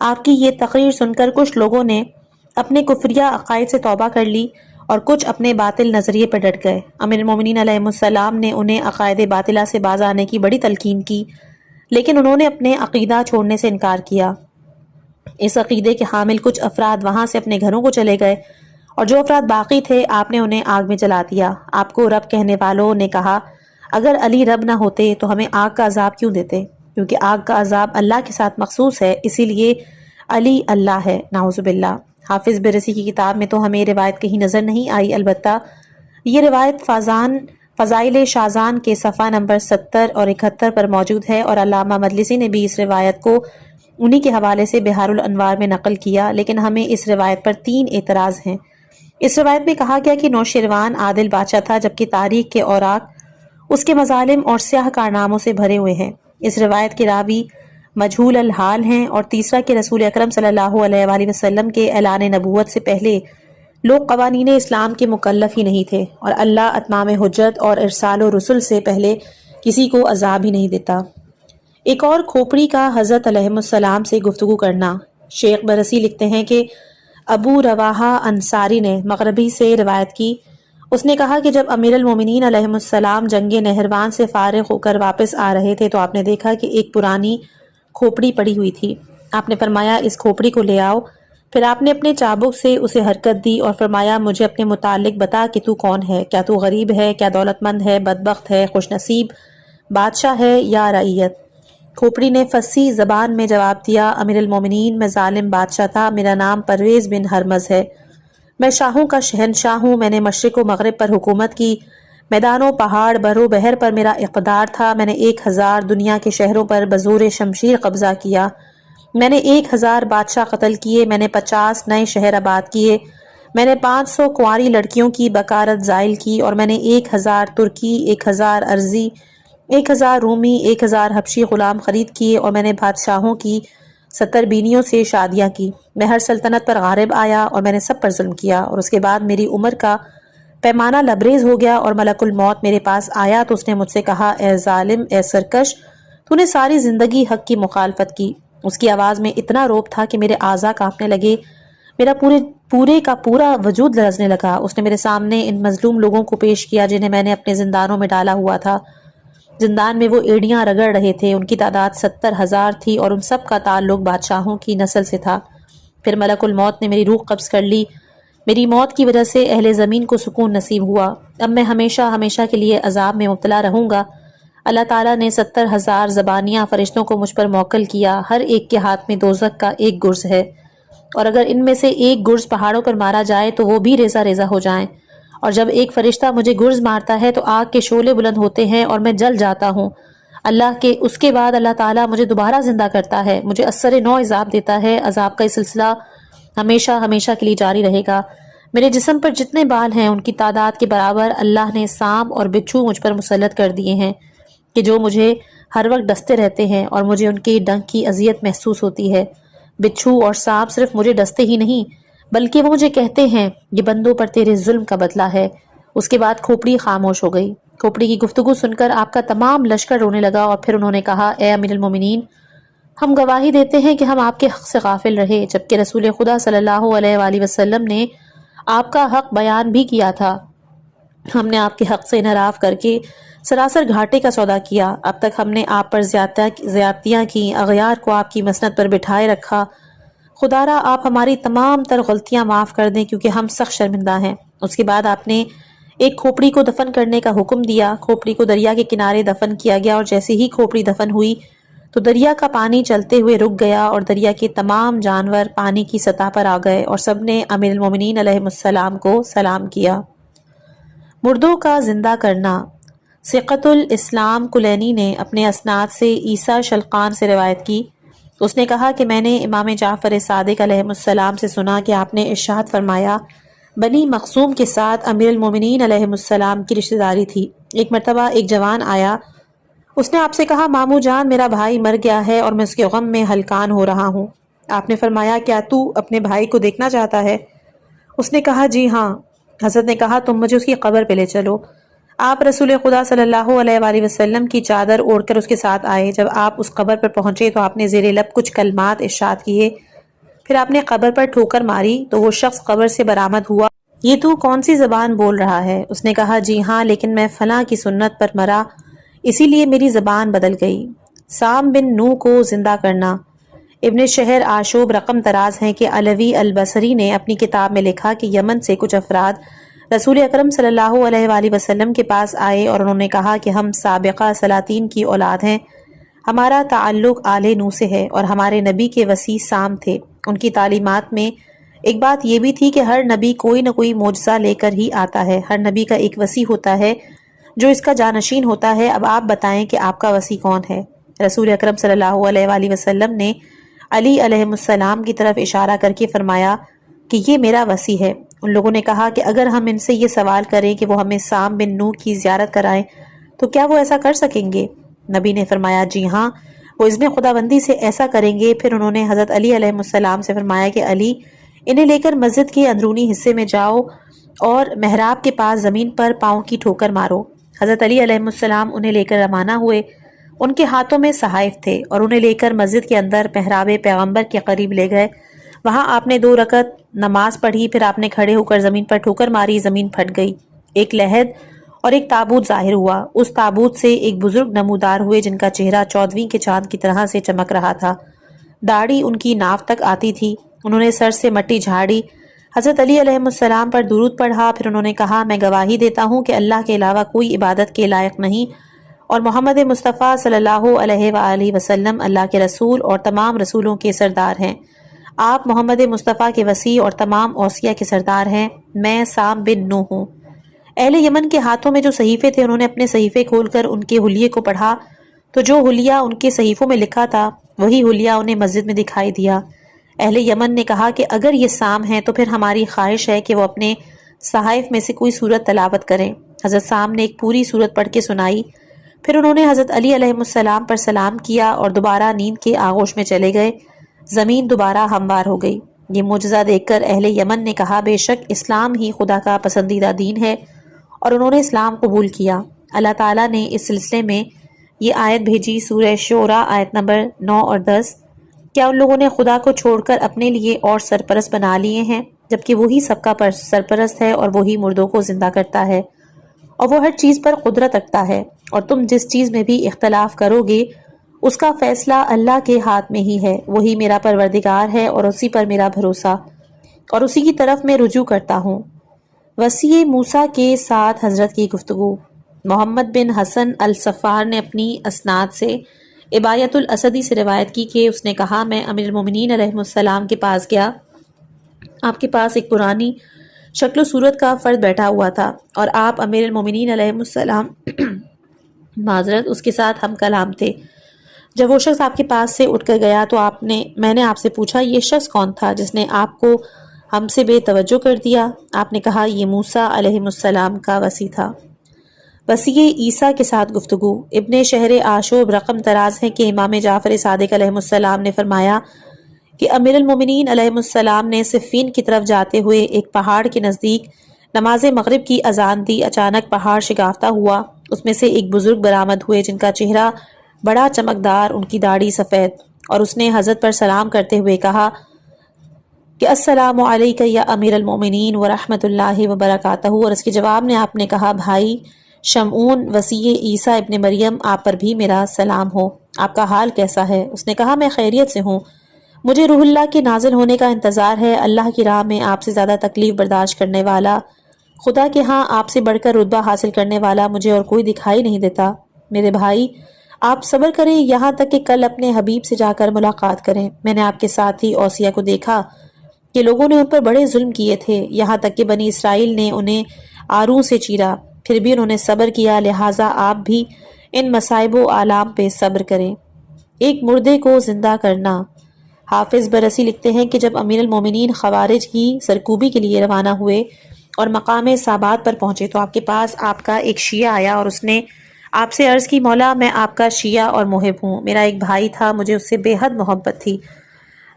آپ کی یہ تقریر سن کر کچھ لوگوں نے اپنے کفریہ عقائد سے توبہ کر لی اور کچھ اپنے باطل نظریے پر ڈٹ گئے۔ امیر المومنین علیہ السلام نے انہیں عقائد باطلہ سے باز آنے کی بڑی تلقین کی، لیکن انہوں نے اپنے عقیدہ چھوڑنے سے انکار کیا۔ اس عقیدے کے حامل کچھ افراد وہاں سے اپنے گھروں کو چلے گئے اور جو افراد باقی تھے آپ نے انہیں آگ میں جلا دیا۔ آپ کو رب کہنے والوں نے کہا اگر علی رب نہ ہوتے تو ہمیں آگ کا عذاب کیوں دیتے؟ کیونکہ آگ کا عذاب اللہ کے ساتھ مخصوص ہے، اسی لیے علی اللہ ہے، نعوذ باللہ۔ حافظ برسی کی کتاب میں تو ہمیں روایت کہیں نظر نہیں آئی، البتہ یہ روایت فازان فضائل شازان کے صفحہ نمبر 70 اور 71 پر موجود ہے، اور علامہ مجلسی نے بھی اس روایت کو انہی کے حوالے سے بحار الانوار میں نقل کیا، لیکن ہمیں اس روایت پر 3 اعتراض ہیں۔ اس روایت میں کہا گیا کہ نوشیروان عادل بادشاہ تھا، جبکہ تاریخ کے اوراق اس کے مظالم اور سیاہ کارناموں سے بھرے ہوئے ہیں۔ اس روایت کے راوی مجہول الحال ہیں، اور تیسرا کہ رسول اکرم صلی اللہ علیہ وآلہ وسلم کے اعلان نبوت سے پہلے لوگ قوانین اسلام کے مکلف ہی نہیں تھے، اور اللہ اتمام حجت اور ارسال و رسل سے پہلے کسی کو عذاب ہی نہیں دیتا۔ ایک اور کھوپڑی کا حضرت علیہ السلام سے گفتگو کرنا۔ شیخ برسی لکھتے ہیں کہ ابو رواحہ انصاری نے مغربی سے روایت کی، اس نے کہا کہ جب امیر المومنین علیہ السلام جنگ نہروان سے فارغ ہو کر واپس آ رہے تھے تو آپ نے دیکھا کہ ایک پرانی کھوپڑی پڑی ہوئی تھی۔ آپ نے فرمایا اس کھوپڑی کو لے آؤ۔ پھر آپ نے اپنے چابک سے اسے حرکت دی اور فرمایا مجھے اپنے متعلق بتا کہ تو کون ہے، کیا تو غریب ہے، کیا دولت مند ہے، بدبخت ہے، خوش نصیب، بادشاہ ہے یا رعیت؟ کھوپڑی نے فصیح زبان میں جواب دیا، امیر المومنین میں ظالم بادشاہ تھا، میرا نام پرویز بن ہرمز ہے، میں شاہوں کا شہنشاہ ہوں، میں نے مشرق و مغرب پر حکومت کی، میدانوں پہاڑ برو بحر پر میرا اقتدار تھا، میں نے 1000 دنیا کے شہروں پر بزور شمشیر قبضہ کیا، میں نے 1000 بادشاہ قتل کیے، میں نے 50 نئے شہر آباد کیے، میں نے 500 کنواری لڑکیوں کی بکارت زائل کی، اور میں نے 1000 ترکی، 1000 ارزی، 1000 رومی، 1000 حبشی غلام خرید کیے، اور میں نے بادشاہوں کی 70 بینیوں سے شادیاں کی، میں ہر سلطنت پر غالب آیا اور میں نے سب پر ظلم کیا، اور اس کے بعد میری عمر کا پیمانہ لبریز ہو گیا اور ملک الموت میرے پاس آیا تو اس نے مجھ سے کہا اے ظالم، اے سرکش، تو نے ساری زندگی حق کی مخالفت کی۔ اس کی آواز میں اتنا روب تھا کہ میرے اعضاء کانپنے لگے، میرا پورے کا پورا وجود لرزنے لگا۔ اس نے میرے سامنے ان مظلوم لوگوں کو پیش کیا جنہیں میں نے اپنے زندانوں میں ڈالا ہوا تھا۔ زندان میں وہ ایڑیاں رگڑ رہے تھے، ان کی تعداد 70,000 تھی اور ان سب کا تعلق بادشاہوں کی نسل سے تھا۔ پھر ملک الموت نے میری روح قبض کر لی، میری موت کی وجہ سے اہل زمین کو سکون نصیب ہوا، اب میں ہمیشہ ہمیشہ کے لیے عذاب میں مبتلا رہوں گا۔ اللہ تعالیٰ نے 70,000 زبانیاں فرشتوں کو مجھ پر موکل کیا، ہر ایک کے ہاتھ میں دوزخ کا ایک گرز ہے، اور اگر ان میں سے ایک گرز پہاڑوں پر مارا جائے تو وہ بھی ریزہ ریزہ ہو جائیں، اور جب ایک فرشتہ مجھے گرز مارتا ہے تو آگ کے شعلے بلند ہوتے ہیں اور میں جل جاتا ہوں۔ اس کے بعد اللہ تعالیٰ مجھے دوبارہ زندہ کرتا ہے، مجھے اثر نو عذاب دیتا ہے، عذاب کا یہ سلسلہ ہمیشہ ہمیشہ کے لیے جاری رہے گا۔ میرے جسم پر جتنے بال ہیں ان کی تعداد کے برابر اللہ نے سانپ اور بچھو مجھ پر مسلط کر دیے ہیں کہ جو مجھے ہر وقت ڈستے رہتے ہیں اور مجھے ان کے ڈنک کی اذیت محسوس ہوتی ہے۔ بچھو اور سانپ صرف مجھے ڈستے ہی نہیں بلکہ وہ مجھے کہتے ہیں یہ بندوں پر تیرے ظلم کا بدلہ ہے۔ اس کے بعد کھوپڑی خاموش ہو گئی۔ کھوپڑی کی گفتگو سن کر آپ کا تمام لشکر رونے لگا، اور پھر انہوں نے کہا اے امیر المومنین، ہم گواہی دیتے ہیں کہ ہم آپ کے حق سے غافل رہے، جبکہ رسول خدا صلی اللہ علیہ وآلہ وسلم نے آپ کا حق بیان بھی کیا تھا۔ ہم نے آپ کے حق سے انحراف کر کے سراسر گھاٹے کا سودا کیا، اب تک ہم نے آپ پر زیادتیاں کی، اغیار کو آپ کی مسند پر بٹھائے رکھا۔ خدا را آپ ہماری تمام تر غلطیاں معاف کر دیں کیونکہ ہم سخت شرمندہ ہیں۔ اس کے بعد آپ نے ایک کھوپڑی کو دفن کرنے کا حکم دیا، کھوپڑی کو دریا کے کنارے دفن کیا گیا، اور جیسے ہی کھوپڑی دفن ہوئی تو دریا کا پانی چلتے ہوئے رک گیا اور دریا کے تمام جانور پانی کی سطح پر آ گئے، اور سب نے امیر المومنین علیہ السلام کو سلام کیا۔ مردوں کا زندہ کرنا۔ ثقۃ الاسلام کلینی نے اپنے اسناد سے عیسیٰ شلقان سے روایت کی، اس نے کہا کہ میں نے امام جعفر صادق علیہ السلام سے سنا کہ آپ نے ارشاد فرمایا بنی مخزوم کے ساتھ امیر المومنین علیہ السلام کی رشتہ داری تھی۔ ایک مرتبہ ایک جوان آیا، اس نے آپ سے کہا ماموں جان، میرا بھائی مر گیا ہے اور میں اس کے غم میں ہلکان ہو رہا ہوں۔ آپ نے فرمایا کیا تو اپنے بھائی کو دیکھنا چاہتا ہے؟ اس نے کہا جی ہاں۔ حضرت نے کہا تم مجھے اس کی قبر پہ لے چلو۔ آپ رسول خدا صلی اللہ علیہ وآلہ وسلم کی چادر اوڑھ کر اس کے ساتھ آئے۔ جب آپ اس قبر پر پہنچے تو آپ نے زیر لب کچھ کلمات ارشاد کیے، پھر آپ نے قبر پر ٹھوکر ماری تو وہ شخص قبر سے برآمد ہوا۔ یہ تو کون سی زبان بول رہا ہے؟ اس نے کہا جی ہاں، لیکن میں فلاں کی سنت پر مرا اسی لیے میری زبان بدل گئی۔ سام بن نو کو زندہ کرنا۔ ابن شہر آشوب رقم تراز ہیں کہ علوی البصری نے اپنی کتاب میں لکھا کہ یمن سے کچھ افراد رسول اکرم صلی اللہ علیہ وآلہ وسلم کے پاس آئے اور انہوں نے کہا کہ ہم سابقہ سلاطین کی اولاد ہیں، ہمارا تعلق آل نو سے ہے اور ہمارے نبی کے وصی سام تھے۔ ان کی تعلیمات میں ایک بات یہ بھی تھی کہ ہر نبی کوئی نہ کوئی معجزہ لے کر ہی آتا ہے، ہر نبی کا ایک وصی ہوتا ہے جو اس کا جانشین ہوتا ہے، اب آپ بتائیں کہ آپ کا وصی کون ہے؟ رسول اکرم صلی اللہ علیہ وآلہ وسلم نے علی علیہ السلام کی طرف اشارہ کر کے فرمایا کہ یہ میرا وصی ہے۔ ان لوگوں نے کہا کہ اگر ہم ان سے یہ سوال کریں کہ وہ ہمیں سام بن نوح کی زیارت کرائیں تو کیا وہ ایسا کر سکیں گے؟ نبی نے فرمایا جی ہاں، وہ اذن خداوندی سے ایسا کریں گے۔ پھر انہوں نے حضرت علی علیہ السلام سے فرمایا کہ علی، انہیں لے کر مسجد کے اندرونی حصے میں جاؤ اور محراب کے پاس زمین پر پاؤں کی ٹھوکر مارو۔ حضرت علی علیہ السلام انہیں لے کر روانہ ہوئے۔ ان کے ہاتھوں میں صحائف تھے اور انہیں لے کر مسجد کے اندر محراب پیغمبر کے قریب لے گئے۔ وہاں آپ نے 2 رکعت نماز پڑھی، پھر آپ نے کھڑے ہو کر زمین پر ٹھوکر ماری، زمین پھٹ گئی۔ ایک لحد اور ایک تابوت ظاہر ہوا۔ اس تابوت سے ایک بزرگ نمودار ہوئے جن کا چہرہ 14ویں کے چاند کی طرح سے چمک رہا تھا، داڑھی ان کی ناف تک آتی تھی۔ انہوں نے سر سے مٹی جھاڑی، حضرت علی علیہ السلام پر درود پڑھا، پھر انہوں نے کہا میں گواہی دیتا ہوں کہ اللہ کے علاوہ کوئی عبادت کے لائق نہیں اور محمد مصطفیٰ صلی اللہ علیہ وآلہ وسلم اللہ کے رسول اور تمام رسولوں کے سردار ہیں۔ آپ محمد مصطفیٰ کے وصی اور تمام اوصیاء کے سردار ہیں۔ میں سام بن نوح ہوں۔ اہل یمن کے ہاتھوں میں جو صحیفے تھے انہوں نے اپنے صحیفے کھول کر ان کے حلیے کو پڑھا تو جو حلیہ ان کے صحیفوں میں لکھا تھا وہی حلیہ انہیں مسجد میں دکھائی دیا۔ اہل یمن نے کہا کہ اگر یہ سام ہیں تو پھر ہماری خواہش ہے کہ وہ اپنے صحائف میں سے کوئی سورت تلاوت کریں۔ حضرت سام نے ایک پوری سورت پڑھ کے سنائی، پھر انہوں نے حضرت علی علیہ السلام پر سلام کیا اور دوبارہ نیند کے آغوش میں چلے گئے۔ زمین دوبارہ ہموار ہو گئی۔ یہ معجزہ دیکھ کر اہل یمن نے کہا بے شک اسلام ہی خدا کا پسندیدہ دین ہے، اور انہوں نے اسلام قبول کیا۔ اللہ تعالیٰ نے اس سلسلے میں یہ آیت بھیجی، سورہ شعراء آیت نمبر 9 اور 10۔ کیا ان لوگوں نے خدا کو چھوڑ کر اپنے لیے اور سرپرست بنا لیے ہیں، جبکہ وہی سب کا سرپرست ہے اور وہی مردوں کو زندہ کرتا ہے اور وہ ہر چیز پر قدرت رکھتا ہے، اور تم جس چیز میں بھی اختلاف کرو گے اس کا فیصلہ اللہ کے ہاتھ میں ہی ہے۔ وہی میرا پروردگار ہے اور اسی پر میرا بھروسہ اور اسی کی طرف میں رجوع کرتا ہوں۔ وصی موسیٰ کے ساتھ حضرت کی گفتگو۔ محمد بن حسن الصفار نے اپنی اسناد سے عبایت الاسدی سے روایت کی کہ اس نے کہا میں امیر المومنین علیہ السلام کے پاس گیا۔ آپ کے پاس ایک پرانی شکل و صورت کا فرد بیٹھا ہوا تھا اور آپ امیر المومنین علیہ السلام معذرت اس کے ساتھ ہم کلام تھے۔ جب وہ شخص آپ کے پاس سے اٹھ کر گیا تو میں نے آپ سے پوچھا یہ شخص کون تھا جس نے آپ کو ہم سے بے توجہ کر دیا؟ آپ نے کہا یہ موسیٰ علیہ السلام کا وصی تھا۔ وصی عیسیٰ کے ساتھ گفتگو۔ ابن شہر آشوب رقم تراز ہے کہ امام جعفر صادق علیہ السلام نے فرمایا کہ امیر المومنین علیہ السلام نے صفین کی طرف جاتے ہوئے ایک پہاڑ کے نزدیک نماز مغرب کی اذان دی۔ اچانک پہاڑ شگافتہ ہوا، اس میں سے ایک بزرگ برآمد ہوئے جن کا چہرہ بڑا چمکدار، ان کی داڑھی سفید، اور اس نے حضرت پر سلام کرتے ہوئے کہا کہ السلام علیک یا امیر المومنین ورحمۃ اللہ وبرکاتہ، اور اس کے جواب میں آپ نے کہا بھائی شمعون وصی عیسیٰ ابن مریم، آپ پر بھی میرا سلام ہو، آپ کا حال کیسا ہے؟ اس نے کہا میں خیریت سے ہوں، مجھے روح اللہ کے نازل ہونے کا انتظار ہے۔ اللہ کی راہ میں آپ سے زیادہ تکلیف برداشت کرنے والا، خدا کے ہاں آپ سے بڑھ کر رتبہ حاصل کرنے والا مجھے اور کوئی دکھائی نہیں دیتا۔ میرے بھائی آپ صبر کریں یہاں تک کہ کل اپنے حبیب سے جا کر ملاقات کریں۔ میں نے آپ کے ساتھی اوصیاء کو دیکھا کہ لوگوں نے ان پر بڑے ظلم کیے تھے، یہاں تک کہ بنی اسرائیل نے انہیں آروں سے چیرا، پھر بھی انہوں نے صبر کیا، لہٰذا آپ بھی ان مصائب و آلام پہ صبر کریں۔ ایک مردے کو زندہ کرنا۔ حافظ برسی لکھتے ہیں کہ جب امیر المومنین خوارج کی سرکوبی کے لیے روانہ ہوئے اور مقام سابات پر پہنچے تو آپ کے پاس آپ کا ایک شیعہ آیا اور اس نے آپ سے عرض کی مولا میں آپ کا شیعہ اور محب ہوں، میرا ایک بھائی تھا، مجھے اس سے بے حد محبت تھی۔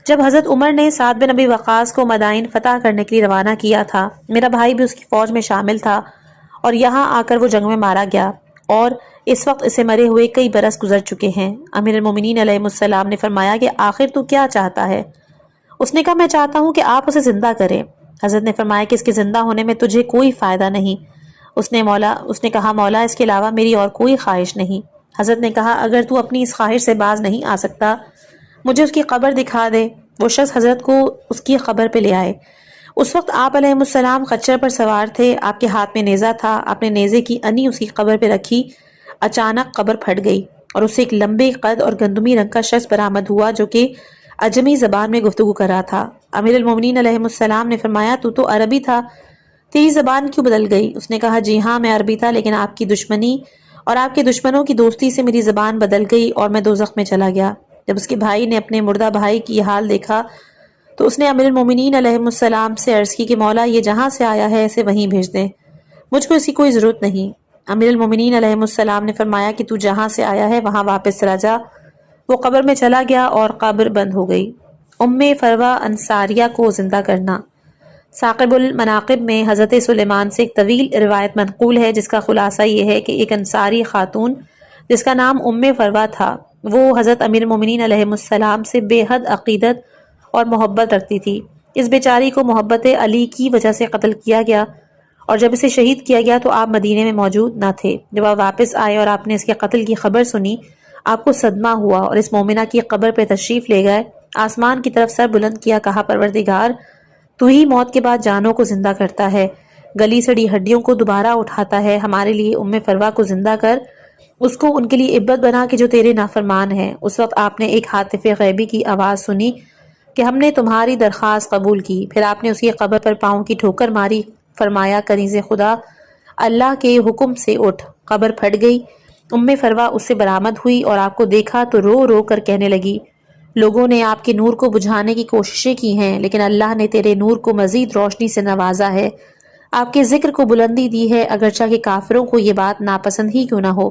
جب حضرت عمر نے سعد بن ابی وقاص کو مدائن فتح کرنے کے لیے روانہ کیا تھا، میرا بھائی بھی اس کی فوج میں شامل تھا اور یہاں آ کر وہ جنگ میں مارا گیا اور اس وقت اسے مرے ہوئے کئی برس گزر چکے ہیں۔ امیر المومنین علیہ السلام نے فرمایا کہ آخر تو کیا چاہتا ہے؟ اس نے کہا میں چاہتا ہوں کہ آپ اسے زندہ کریں۔ حضرت نے فرمایا کہ اس کے زندہ ہونے میں تجھے کوئی فائدہ نہیں۔ اس نے کہا مولا اس کے علاوہ میری اور کوئی خواہش نہیں۔ حضرت نے کہا اگر تو اپنی اس خواہش سے باز نہیں آ سکتا مجھے اس کی قبر دکھا دے۔ وہ شخص حضرت کو اس کی قبر پہ لے آئے۔ اس وقت آپ علیہ السلام خچر پر سوار تھے، آپ کے ہاتھ میں نیزہ تھا، آپ نے نیزے کی انی اس کی قبر پہ رکھی۔ اچانک قبر پھٹ گئی اور اسے ایک لمبے قد اور گندمی رنگ کا شخص برآمد ہوا جو کہ عجمی زبان میں گفتگو کر رہا تھا۔ امیر المومنین علیہ السلام نے فرمایا تو عربی تھا، تیری زبان کیوں بدل گئی؟ اس نے کہا جی ہاں میں عربی تھا، لیکن آپ کی دشمنی اور آپ کے دشمنوں کی دوستی سے میری زبان بدل گئی اور میں دوزخ میں چلا گیا۔ جب اس کے بھائی نے اپنے مردہ بھائی کی یہ حال دیکھا تو اس نے امیر المومنین علیہ السلام سے عرض کی کہ مولا یہ جہاں سے آیا ہے اسے وہیں بھیج دیں، مجھ کو اس کی کوئی ضرورت نہیں۔ امیر المومنین علیہ السلام نے فرمایا کہ تو جہاں سے آیا ہے وہاں واپس چلا جا۔ وہ قبر میں چلا گیا اور قبر بند ہو گئی۔ ام فروہ انصاریہ کو زندہ کرنا۔ ثاقب المناقب میں حضرت سلیمان سے ایک طویل روایت منقول ہے جس کا خلاصہ یہ ہے کہ ایک انصاری خاتون جس کا نام ام فروہ تھا، وہ حضرت امیر المومنین علیہ السلام سے بے حد عقیدت اور محبت رکھتی تھی۔ اس بیچاری کو محبت علی کی وجہ سے قتل کیا گیا، اور جب اسے شہید کیا گیا تو آپ مدینے میں موجود نہ تھے۔ جب آپ واپس آئے اور آپ نے اس کے قتل کی خبر سنی، آپ کو صدمہ ہوا اور اس مومنہ کی قبر پہ تشریف لے گئے، آسمان کی طرف سر بلند کیا، کہا پروردگار تو ہی موت کے بعد جانوں کو زندہ کرتا ہے، گلی سڑی ہڈیوں کو دوبارہ اٹھاتا ہے، ہمارے لیے ام فروہ کو زندہ کر، اس کو ان کے لیے عبرت بنا کہ جو تیرے نافرمان ہیں۔ اس وقت آپ نے ایک ہاتف غیبی کی آواز سنی کہ ہم نے تمہاری درخواست قبول کی۔ پھر آپ نے اس کی قبر پر پاؤں کی ٹھوکر ماری، فرمایا کنیز خدا اللہ کے حکم سے اٹھ۔ قبر پھٹ گئی، ام فروہ اس سے برآمد ہوئی اور آپ کو دیکھا تو رو رو کر کہنے لگی لوگوں نے آپ کے نور کو بجھانے کی کوششیں کی ہیں، لیکن اللہ نے تیرے نور کو مزید روشنی سے نوازا ہے، آپ کے ذکر کو بلندی دی ہے، اگرچہ کہ کافروں کو یہ بات ناپسند ہی کیوں نہ ہو۔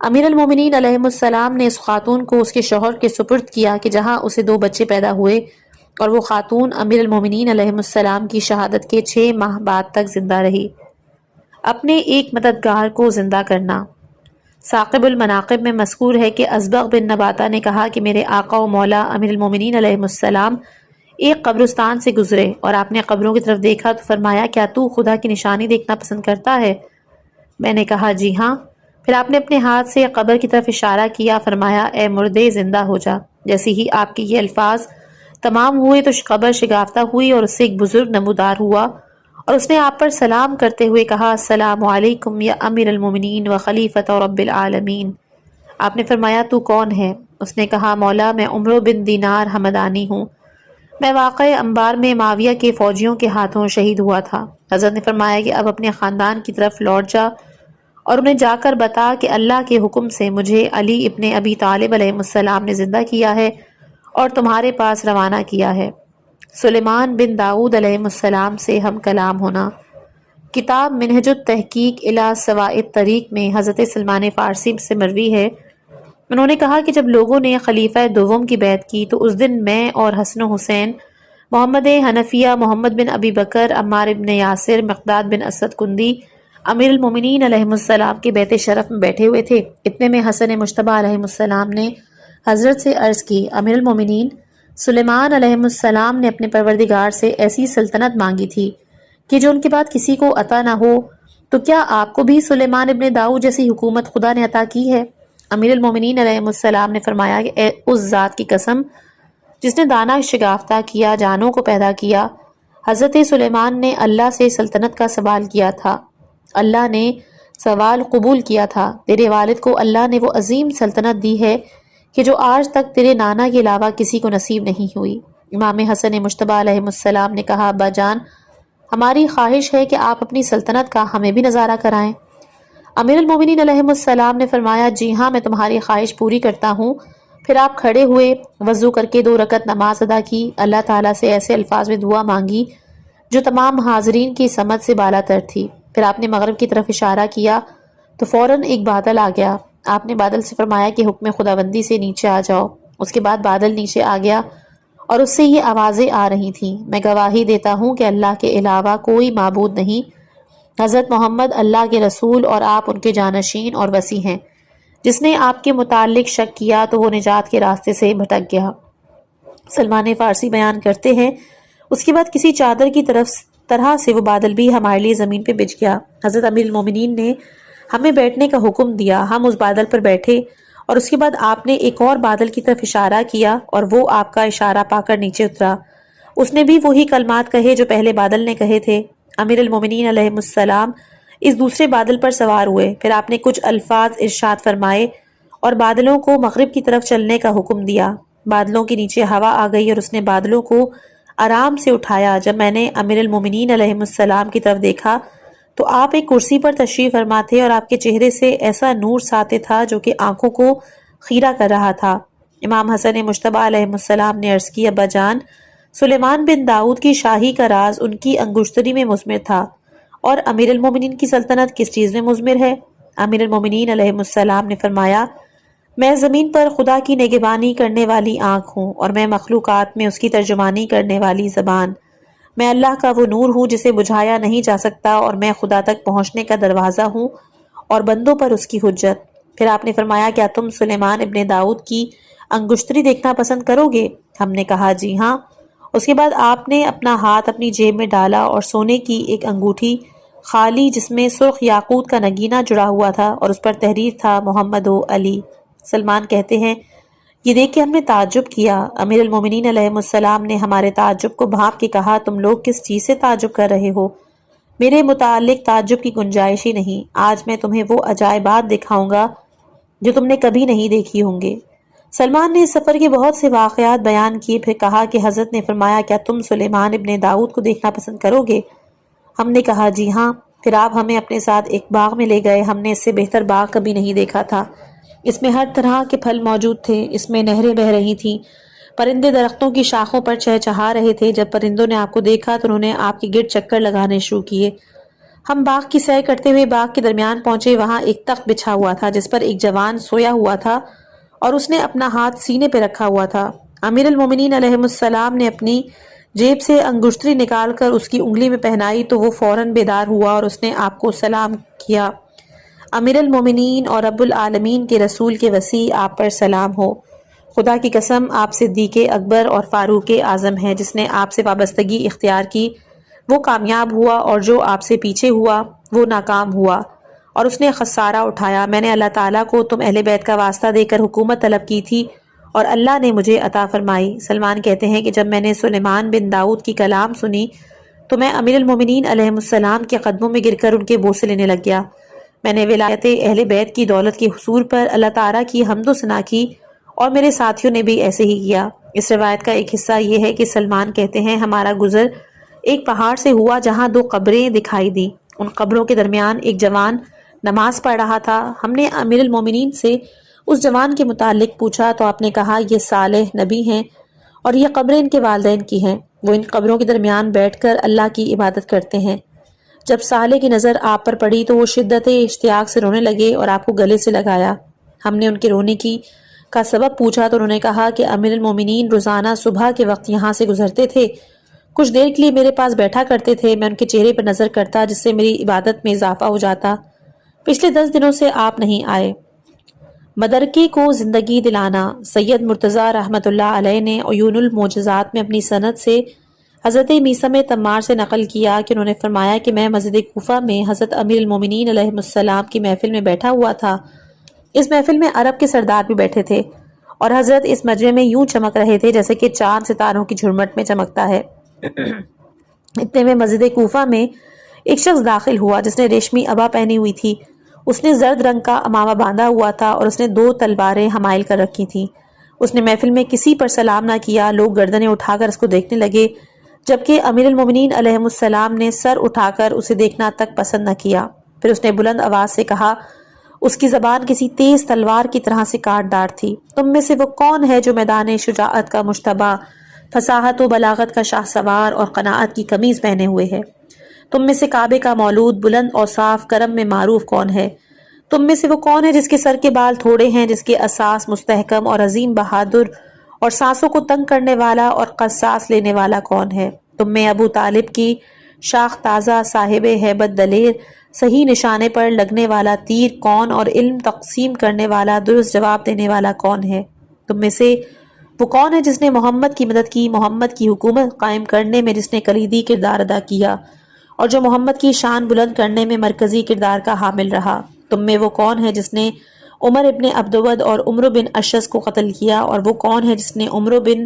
امیر المومنین علیہ السلام نے اس خاتون کو اس کے شوہر کے سپرد کیا کہ جہاں اسے 2 بچے پیدا ہوئے، اور وہ خاتون امیر المومنین علیہ السلام کی شہادت کے 6 ماہ بعد تک زندہ رہی۔ اپنے ایک مددگار کو زندہ کرنا۔ ثاقب المناقب میں مذکور ہے کہ ازبغ بن نباتہ نے کہا کہ میرے آقا و مولا امیر المومنین علیہ السلام ایک قبرستان سے گزرے اور آپ نے قبروں کی طرف دیکھا تو فرمایا کیا تو خدا کی نشانی دیکھنا پسند کرتا ہے؟ میں نے کہا جی ہاں۔ پھر آپ نے اپنے ہاتھ سے قبر کی طرف اشارہ کیا، فرمایا اے مردے زندہ ہو جا۔ جیسے ہی آپ کے یہ الفاظ تمام ہوئے تو قبر شگافتہ ہوئی اور اس سے ایک بزرگ نمودار ہوا، اور اس نے آپ پر سلام کرتے ہوئے کہا السلام علیکم یا امیر المومنین و خلیفۃ رب العالمین۔ آپ نے فرمایا تو کون ہے؟ اس نے کہا مولا میں عمرو بن دینار ہمدانی ہوں، میں واقع انبار میں معاویہ کے فوجیوں کے ہاتھوں شہید ہوا تھا۔ حضرت نے فرمایا کہ اب اپنے خاندان کی طرف لوٹ جا اور انہیں جا کر بتا کہ اللہ کے حکم سے مجھے علی ابن ابی طالب علیہ السلام نے زندہ کیا ہے اور تمہارے پاس روانہ کیا ہے۔ سلیمان بن داؤد علیہ السلام سے ہم کلام ہونا۔ کتاب منہج التحقیق الی سواء الطریق میں حضرت سلمان فارسی سے مروی ہے، انہوں نے کہا کہ جب لوگوں نے خلیفہ دوم کی بیعت کی تو اس دن میں اور حسن و حسین، محمد حنفیہ، محمد بن ابی بکر، عمار بن یاسر، مقداد بن اسد کندی امیر المومنین علیہ السلام کے بیت شرف میں بیٹھے ہوئے تھے۔ اتنے میں حسن مجتبیٰ علیہ السلام نے حضرت سے عرض کی امیر المومنین سلیمان علیہ السلام نے اپنے پروردگار سے ایسی سلطنت مانگی تھی کہ جو ان کے بعد کسی کو عطا نہ ہو، تو کیا آپ کو بھی سلیمان ابن داؤد جیسی حکومت خدا نے عطا کی ہے؟ امیر المومنین علیہ السلام نے فرمایا کہ اس ذات کی قسم جس نے دانہ شگافتہ کیا، جانوں کو پیدا کیا، حضرت سلیمان نے اللہ سے سلطنت کا سوال کیا تھا، اللہ نے سوال قبول کیا تھا، تیرے والد کو اللہ نے وہ عظیم سلطنت دی ہے کہ جو آج تک تیرے نانا کے علاوہ کسی کو نصیب نہیں ہوئی۔ امام حسن مجتبیٰ علیہ السلام نے کہا ابا جان ہماری خواہش ہے کہ آپ اپنی سلطنت کا ہمیں بھی نظارہ کرائیں۔ امیر المومنین علیہ السلام نے فرمایا جی ہاں میں تمہاری خواہش پوری کرتا ہوں۔ پھر آپ کھڑے ہوئے، وضو کر کے 2 رکعت نماز ادا کی، اللہ تعالیٰ سے ایسے الفاظ میں دعا مانگی جو تمام حاضرین کی سمجھ سے بالا تر تھی۔ پھر آپ نے مغرب کی طرف اشارہ کیا تو فوراً ایک بادل آ گیا۔ آپ نے بادل سے فرمایا کہ حکم خداوندی سے نیچے آ جاؤ۔ اس کے بعد بادل نیچے آ گیا اور اس سے یہ آوازیں آ رہی تھیں میں گواہی دیتا ہوں کہ اللہ کے علاوہ کوئی معبود نہیں، حضرت محمد اللہ کے رسول اور آپ ان کے جانشین اور وصی ہیں۔ جس نے آپ کے متعلق شک کیا تو وہ نجات کے راستے سے بھٹک گیا۔ سلمان فارسی بیان کرتے ہیں اس کے بعد کسی چادر کی طرح سے وہ بادل بھی ہمارے لیے زمین پہ بچھ گیا۔ حضرت امیر المومنین نے ہمیں بیٹھنے کا حکم دیا، ہم اس بادل پر بیٹھے اور اس کے بعد آپ نے ایک اور بادل کی طرف اشارہ کیا اور وہ آپ کا اشارہ پا کر نیچے اترا۔ اس نے بھی وہی کلمات کہے جو پہلے بادل نے کہے تھے۔ امیر المومنین علیہ السلام اس دوسرے بادل پر سوار ہوئے، پھر آپ نے کچھ الفاظ ارشاد فرمائے اور بادلوں کو مغرب کی طرف چلنے کا حکم دیا۔ بادلوں کے نیچے ہوا آ گئی اور اس نے بادلوں کو آرام سے اٹھایا۔ جب میں نے امیر المومنین علیہ السلام کی طرف دیکھا تو آپ ایک کرسی پر تشریف فرما تھے اور آپ کے چہرے سے ایسا نور ساطع تھا جو کہ آنکھوں کو خیرہ کر رہا تھا۔ امام حسن مجتبی علیہ السلام نے عرض کی، ابا جان، سلیمان بن داؤد کی شاہی کا راز ان کی انگشتری میں مضمر تھا، اور امیر المومنین کی سلطنت کس چیز میں مضمر ہے؟ امیر المومنین علیہ السلام نے فرمایا، میں زمین پر خدا کی نگہبانی کرنے والی آنکھ ہوں، اور میں مخلوقات میں اس کی ترجمانی کرنے والی زبان۔ میں اللہ کا وہ نور ہوں جسے بجھایا نہیں جا سکتا، اور میں خدا تک پہنچنے کا دروازہ ہوں اور بندوں پر اس کی حجت۔ پھر آپ نے فرمایا، کیا تم سلیمان ابن داؤد کی انگشتری دیکھنا پسند کرو گے؟ ہم نے کہا، جی ہاں۔ اس کے بعد آپ نے اپنا ہاتھ اپنی جیب میں ڈالا اور سونے کی ایک انگوٹھی خالی جس میں سرخ یاقوت کا نگینہ جڑا ہوا تھا اور اس پر تحریر تھا محمد و علی۔ سلمان کہتے ہیں، یہ دیکھ کے ہم نے تعجب کیا۔ امیر المومنین علیہ السلام نے ہمارے تعجب کو بھانپ کے کہا، تم لوگ کس چیز سے تعجب کر رہے ہو؟ میرے متعلق تعجب کی گنجائش ہی نہیں۔ آج میں تمہیں وہ عجائبات دکھاؤں گا جو تم نے کبھی نہیں دیکھی ہوں گے۔ سلمان نے اس سفر کے بہت سے واقعات بیان کیے، پھر کہا کہ حضرت نے فرمایا، کیا تم سلیمان ابن داؤد کو دیکھنا پسند کرو گے؟ ہم نے کہا، جی ہاں۔ پھر آپ ہمیں اپنے ساتھ ایک باغ میں لے گئے۔ ہم نے اس سے بہتر باغ کبھی نہیں دیکھا تھا۔ اس میں ہر طرح کے پھل موجود تھے، اس میں نہریں بہہ رہی تھیں، پرندے درختوں کی شاخوں پر چہچہا رہے تھے۔ جب پرندوں نے آپ کو دیکھا تو انہوں نے آپ کے گرد چکر لگانے شروع کیے۔ ہم باغ کی سیر کرتے ہوئے باغ کے درمیان پہنچے، وہاں ایک تخت بچھا ہوا تھا جس پر ایک جوان سویا ہوا تھا اور اس نے اپنا ہاتھ سینے پہ رکھا ہوا تھا۔ امیر المومنین علیہ السلام نے اپنی جیب سے انگشتری نکال کر اس کی انگلی میں پہنائی تو وہ فوراً بیدار ہوا اور اس نے آپ کو سلام کیا۔ امیر المومنین اور رب العالمین کے رسول کے وسیع آپ پر سلام ہو۔ خدا کی قسم، آپ صدیق اکبر اور فاروق اعظم ہیں۔ جس نے آپ سے وابستگی اختیار کی وہ کامیاب ہوا، اور جو آپ سے پیچھے ہوا وہ ناکام ہوا، اور اس نے خسارہ اٹھایا۔ میں نے اللہ تعالیٰ کو تم اہل بیت کا واسطہ دے کر حکومت طلب کی تھی اور اللہ نے مجھے عطا فرمائی۔ سلمان کہتے ہیں کہ جب میں نے سلیمان بن داؤد کی کلام سنی تو میں امیر المومنین علیہ السلام کے قدموں میں گر کر ان کے بوسے لینے لگ گیا۔ میں نے ولایت اہل بیت کی دولت کے حصول پر اللہ تعالیٰ کی حمد و ثنا کی، اور میرے ساتھیوں نے بھی ایسے ہی کیا۔ اس روایت کا ایک حصہ یہ ہے کہ سلمان کہتے ہیں، ہمارا گزر ایک پہاڑ سے ہوا جہاں دو قبریں دکھائی دی۔ ان قبروں کے درمیان ایک جوان نماز پڑھ رہا تھا۔ ہم نے امیر المومنین سے اس جوان کے متعلق پوچھا تو آپ نے کہا، یہ صالح نبی ہیں اور یہ قبریں ان کے والدین کی ہیں۔ وہ ان قبروں کے درمیان بیٹھ کر اللہ کی عبادت کرتے ہیں۔ جب صالح کی نظر آپ پر پڑی تو وہ شدت اشتیاق سے رونے لگے اور آپ کو گلے سے لگایا۔ ہم نے ان کے رونے کا سبب پوچھا تو انہوں نے کہا کہ امیر المومنین روزانہ صبح کے وقت یہاں سے گزرتے تھے، کچھ دیر کے لیے میرے پاس بیٹھا کرتے تھے، میں ان کے چہرے پر نظر کرتا جس سے میری عبادت میں اضافہ ہو جاتا۔ پچھلے 10 دنوں سے آپ نہیں آئے۔ مدرکے کو زندگی دلانا۔ سید مرتضیٰ رحمۃ اللہ علیہ نے عیون المعجزات میں اپنی سند سے حضرت میثم تمار سے نقل کیا کہ انہوں نے فرمایا کہ میں مسجد کوفہ میں حضرت امیر المومنین علیہ السلام کی محفل میں بیٹھا ہوا تھا۔ اس محفل میں عرب کے سردار بھی بیٹھے تھے اور حضرت اس مجمع میں یوں چمک رہے تھے جیسے کہ چاند ستاروں کی جھرمٹ میں چمکتا ہے۔ اتنے میں مسجد کوفہ میں ایک شخص داخل ہوا جس نے ریشمی عبا پہنی ہوئی تھی۔ اس نے زرد رنگ کا امامہ باندھا ہوا تھا اور اس نے 2 تلواریں حمائل کر رکھی تھیں۔ اس نے محفل میں کسی پر سلام نہ کیا۔ لوگ گردنیں اٹھا کر اس کو دیکھنے لگے، جبکہ امیر المومنین علیہ السلام نے سر اٹھا کر اسے دیکھنا تک پسند نہ کیا۔ پھر اس نے بلند آواز سے کہا، اس کی زبان کسی تیز تلوار کی طرح سے کاٹ دار تھی، تم میں سے وہ کون ہے جو میدان شجاعت کا مشتبہ، فصاحت و بلاغت کا شاہ سوار اور قناعت کی قمیض پہنے ہوئے ہے؟ تم میں سے کعبے کا مولود، بلند اور صاف کرم میں معروف کون ہے؟ تم میں سے وہ کون ہے جس کے سر کے بال تھوڑے ہیں، جس کے اساس مستحکم اور عظیم بہادر اور سانسوں کو تنگ کرنے والا اور قصاص لینے والا کون ہے؟ تم میں ابو طالب کی شاخ تازہ، صاحب ہیبت دلیر، صحیح نشانے پر لگنے والا تیر کون اور علم تقسیم کرنے والا، درست جواب دینے والا کون ہے؟ تم میں سے وہ کون ہے جس نے محمد کی مدد کی، محمد کی حکومت قائم کرنے میں جس نے کلیدی کردار ادا کیا اور جو محمد کی شان بلند کرنے میں مرکزی کردار کا حامل رہا؟ تم میں وہ کون ہے جس نے عمر ابن عبدود اور عمرو بن اشس کو قتل کیا، اور وہ کون ہے جس نے عمرو بن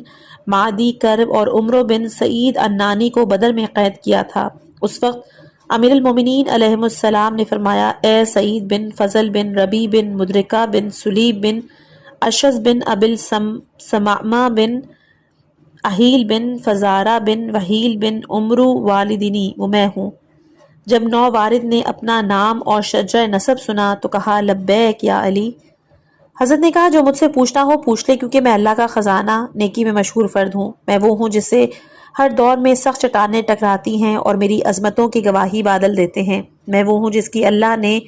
معدی کرب اور عمرو بن سعید النانی کو بدر میں قید کیا تھا؟ اس وقت امیر المومنین علیہ السلام نے فرمایا، اے سعید بن فضل بن ربی بن مدرکہ بن سلیب بن اشس بن ابل سمعمہ بن اہیل بن فزارہ بن وحیل بن عمرو والدنی، وہ میں ہوں۔ جب نو وارد نے اپنا نام اور شجرہ نسب سنا تو کہا لبیک یا علی۔ حضرت نے کہا جو مجھ سے پوچھنا ہو پوچھ لے، کیونکہ میں اللہ کا خزانہ نیکی میں مشہور فرد ہوں۔ میں وہ ہوں جس سے ہر دور میں سخت چٹانیں ٹکراتی ہیں اور میری عظمتوں کی گواہی بادل دیتے ہیں۔ میں وہ ہوں جس کی اللہ نے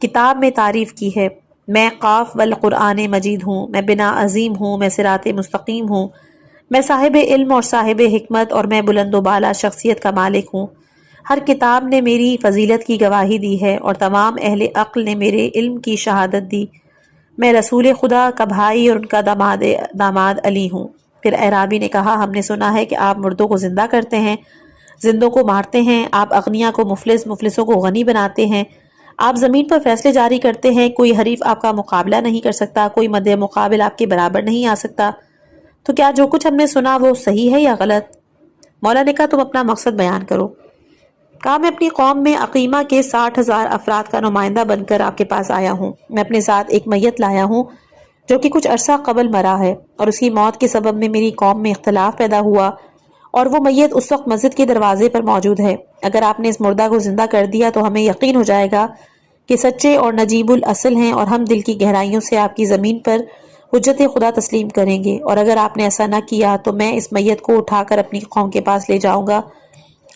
کتاب میں تعریف کی ہے۔ میں قاف والقرآن مجید ہوں، میں بنا عظیم ہوں، میں صراط مستقیم ہوں، میں صاحب علم اور صاحب حکمت، اور میں بلند و بالا شخصیت کا مالک ہوں۔ ہر کتاب نے میری فضیلت کی گواہی دی ہے اور تمام اہل عقل نے میرے علم کی شہادت دی۔ میں رسول خدا کا بھائی اور ان کا داماد علی ہوں۔ پھر اعرابی نے کہا ہم نے سنا ہے کہ آپ مردوں کو زندہ کرتے ہیں، زندوں کو مارتے ہیں، آپ اغنیا کو مفلس، مفلسوں کو غنی بناتے ہیں، آپ زمین پر فیصلے جاری کرتے ہیں، کوئی حریف آپ کا مقابلہ نہیں کر سکتا، کوئی مد مقابل آپ کے برابر نہیں آ سکتا۔ تو کیا جو کچھ ہم نے سنا وہ صحیح ہے یا غلط؟ مولا نے کہا تم اپنا مقصد بیان کرو۔ کہا میں اپنی قوم میں عقیمہ کے 60,000 افراد کا نمائندہ بن کر آپ کے پاس آیا ہوں۔ میں اپنے ساتھ ایک میت لایا ہوں جو کہ کچھ عرصہ قبل مرا ہے، اور اس کی موت کے سبب میں میری قوم میں اختلاف پیدا ہوا، اور وہ میت اس وقت مسجد کے دروازے پر موجود ہے۔ اگر آپ نے اس مردہ کو زندہ کر دیا تو ہمیں یقین ہو جائے گا کہ سچے اور نجیب الاصل ہیں، اور ہم دل کی گہرائیوں سے آپ کی زمین پر حجت خدا تسلیم کریں گے۔ اور اگر آپ نے ایسا نہ کیا تو میں اس میت کو اٹھا کر اپنی قوم کے پاس لے جاؤں گا،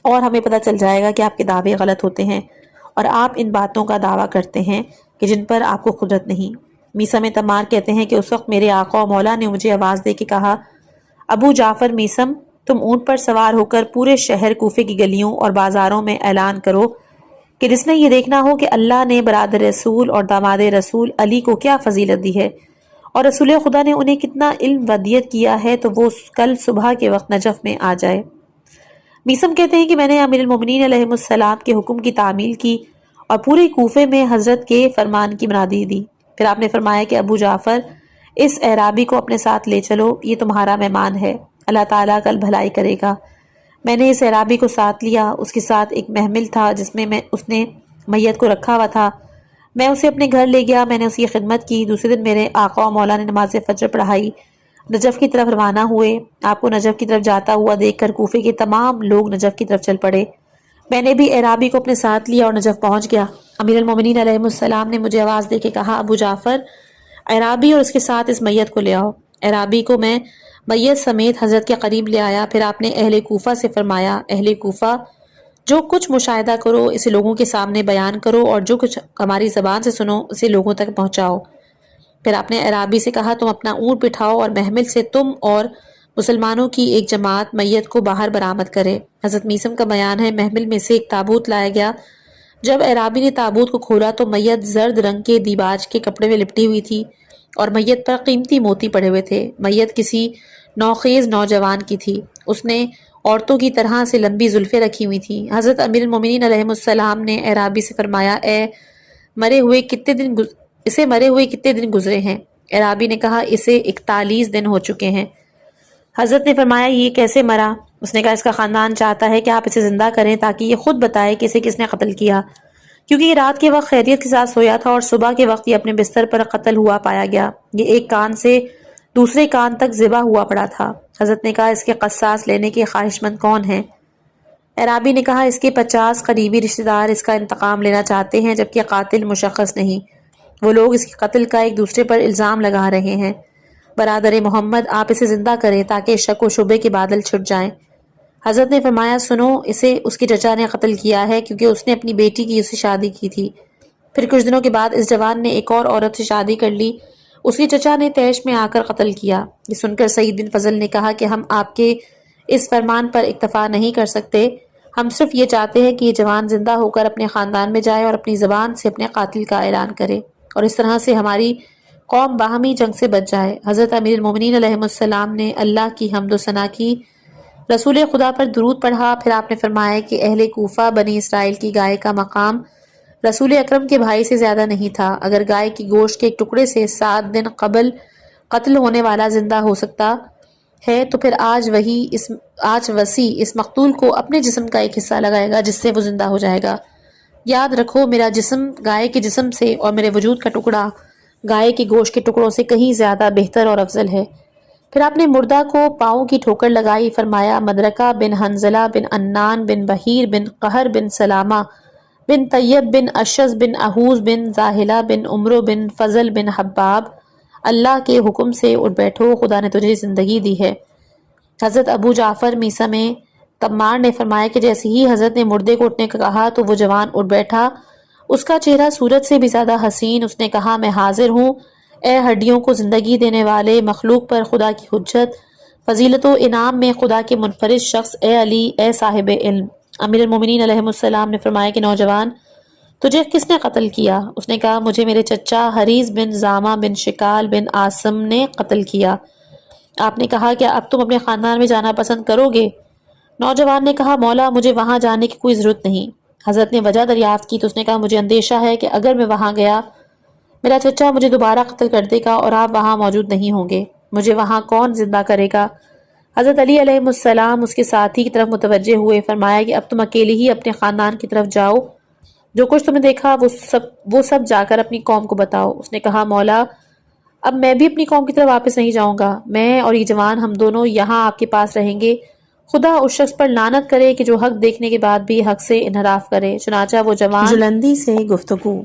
اور ہمیں پتہ چل جائے گا کہ آپ کے دعوے غلط ہوتے ہیں، اور آپ ان باتوں کا دعویٰ کرتے ہیں کہ جن پر آپ کو قدرت نہیں۔ میثم تمار کہتے ہیں کہ اس وقت میرے آقا و مولا نے مجھے آواز دے کے کہا ابو جعفر میثم، تم اونٹ پر سوار ہو کر پورے شہر کوفے کی گلیوں اور بازاروں میں اعلان کرو کہ جس نے یہ دیکھنا ہو کہ اللہ نے برادر رسول اور داماد رسول علی کو کیا فضیلت دی ہے، اور رسول خدا نے انہیں کتنا علم و دیت کیا ہے، تو وہ کل صبح کے وقت نجف میں آ جائے۔ میثم کہتے ہیں کہ میں نے امیر المومنین علیہ السلام کے حکم کی تعمیل کی اور پورے کوفے میں حضرت کے فرمان کی منادی دی۔ پھر آپ نے فرمایا کہ ابو جعفر اس اعرابی کو اپنے ساتھ لے چلو، یہ تمہارا مہمان ہے، اللہ تعالیٰ کل بھلائی کرے گا۔ میں نے اس اعرابی کو ساتھ لیا، اس کے ساتھ ایک محمل تھا جس میں اس نے میت کو رکھا ہوا تھا۔ میں اسے اپنے گھر لے گیا، میں نے اس کی خدمت کی۔ دوسرے دن میرے آقا و مولا نے نماز فجر پڑھائی، نجف کی طرف روانہ ہوئے۔ آپ کو نجف کی طرف جاتا ہوا دیکھ کر کوفے کے تمام لوگ نجف کی طرف چل پڑے۔ میں نے بھی اعرابی کو اپنے ساتھ لیا اور نجف پہنچ گیا۔ امیر المومنین علیہ السلام نے مجھے آواز دے کے کہا ابو جعفر، اعرابی اور اس کے ساتھ اس میت کو لے آؤ۔ اعرابی کو میں میت سمیت حضرت کے قریب لے آیا۔ پھر آپ نے اہل کوفہ سے فرمایا اہل کوفہ، جو کچھ مشاہدہ کرو اسے لوگوں کے سامنے بیان کرو، اور جو کچھ ہماری زبان سے سنو اسے لوگوں تک پہنچاؤ۔ پھر آپ نے اعرابی سے کہا تم اپنا اونٹ بٹھاؤ اور محمل سے تم اور مسلمانوں کی ایک جماعت میت کو باہر برآمد کرے۔ حضرت میثم کا بیان ہے محمل میں سے ایک تابوت لایا گیا۔ جب اعرابی نے تابوت کو کھولا تو میت زرد رنگ کے دیباج کے کپڑے میں لپٹی ہوئی تھی اور میت پر قیمتی موتی پڑے ہوئے تھے۔ میت کسی نوخیز نوجوان کی تھی، اس نے عورتوں کی طرح سے لمبی زلفیں رکھی ہوئی تھیں۔ حضرت امیر المومنین علیہ السلام نے اعرابی سے فرمایا اسے مرے ہوئے کتنے دن گزرے ہیں؟ اعرابی نے کہا اسے 41 دن ہو چکے ہیں۔ حضرت نے فرمایا یہ کیسے مرا؟ اس نے کہا اس کا خاندان چاہتا ہے کہ آپ اسے زندہ کریں تاکہ یہ خود بتائے کہ اسے کس نے قتل کیا، کیونکہ یہ رات کے وقت خیریت کے ساتھ سویا تھا اور صبح کے وقت یہ اپنے بستر پر قتل ہوا پایا گیا۔ یہ ایک کان سے دوسرے کان تک ذبح ہوا پڑا تھا۔ حضرت نے کہا اس کے قصاص لینے کے خواہش مند کون ہیں؟ اعرابی نے کہا اس کے 50 قریبی رشتہ دار اس کا انتقام لینا چاہتے ہیں، جبکہ قاتل مشخص نہیں۔ وہ لوگ اس کے قتل کا ایک دوسرے پر الزام لگا رہے ہیں۔ برادر محمد آپ اسے زندہ کریں تاکہ شک و شبے کے بادل چھٹ جائیں۔ حضرت نے فرمایا سنو، اسے اس کی چچا نے قتل کیا ہے کیونکہ اس نے اپنی بیٹی کی اسے شادی کی تھی۔ پھر کچھ دنوں کے بعد اس جوان نے ایک اور عورت سے شادی کر لی، اس کی چچا نے تیش میں آ کر قتل کیا۔ یہ سن کر سعید بن فضل نے کہا کہ ہم آپ کے اس فرمان پر اکتفا نہیں کر سکتے، ہم صرف یہ چاہتے ہیں کہ یہ جوان زندہ ہو کر اپنے خاندان میں جائے اور اپنی زبان سے اپنے قاتل کا اعلان کرے، اور اس طرح سے ہماری قوم باہمی جنگ سے بچ جائے۔ حضرت امیر المومنین علیہ السلام نے اللہ کی حمد و ثنا کی، رسول خدا پر درود پڑھا۔ پھر آپ نے فرمایا کہ اہل کوفہ بنی اسرائیل کی گائے کا مقام رسول اکرم کے بھائی سے زیادہ نہیں تھا۔ اگر گائے کی گوشت کے ایک ٹکڑے سے 7 دن قبل قتل ہونے والا زندہ ہو سکتا ہے تو پھر آج وسیع اس مقتول کو اپنے جسم کا ایک حصہ لگائے گا جس سے وہ زندہ ہو جائے گا۔ یاد رکھو میرا جسم گائے کے جسم سے اور میرے وجود کا ٹکڑا گائے کے گوشت کے ٹکڑوں سے کہیں زیادہ بہتر اور افضل ہے۔ پھر آپ نے مردہ کو پاؤں کی ٹھوکر لگائی، فرمایا مدرکہ بن حنزلہ بن انان بن بحیر بن قہر بن سلامہ بن طیب بن اشز بن احوز بن زاہلہ بن عمرو بن فضل بن حباب، اللہ کے حکم سے اٹھ بیٹھو، خدا نے تجھے زندگی دی ہے۔ حضرت ابو جعفر میسہ میں تمار نے فرمایا کہ جیسے ہی حضرت نے مردے کو اٹھنے کا کہا تو وہ جوان اٹھ بیٹھا، اس کا چہرہ سورج سے بھی زیادہ حسین۔ اس نے کہا میں حاضر ہوں، اے ہڈیوں کو زندگی دینے والے، مخلوق پر خدا کی حجت، فضیلت و انعام میں خدا کے منفرد شخص، اے علی، اے صاحب علم۔ امیر المومنین علیہ السلام نے فرمایا کہ نوجوان، تجھے کس نے قتل کیا؟ اس نے کہا مجھے میرے چچا حریث بن زامہ بن شکال بن عاصم نے قتل کیا۔ آپ نے کہا کیا اب تم اپنے خاندان میں جانا پسند کرو گے؟ نوجوان نے کہا مولا مجھے وہاں جانے کی کوئی ضرورت نہیں۔ حضرت نے وجہ دریافت کی تو اس نے کہا مجھے اندیشہ ہے کہ اگر میں وہاں گیا میرا چچا مجھے دوبارہ قتل کر دے گا اور آپ وہاں موجود نہیں ہوں گے، مجھے وہاں کون زندہ کرے گا؟ حضرت علی علیہ السلام اس کے ساتھی کی طرف متوجہ ہوئے، فرمایا کہ اب تم اکیلے ہی اپنے خاندان کی طرف جاؤ، جو کچھ تم نے دیکھا وہ سب جا کر اپنی قوم کو بتاؤ۔ اس نے کہا مولا اب میں بھی اپنی قوم کی طرف واپس نہیں جاؤں گا، میں اور یہ جوان ہم دونوں یہاں آپ کے پاس رہیں گے، خدا اس شخص پر لعنت کرے کہ جو حق دیکھنے کے بعد بھی حق سے انحراف کرے۔ چنانچہ وہ جوان جلندی سے گفتگو۔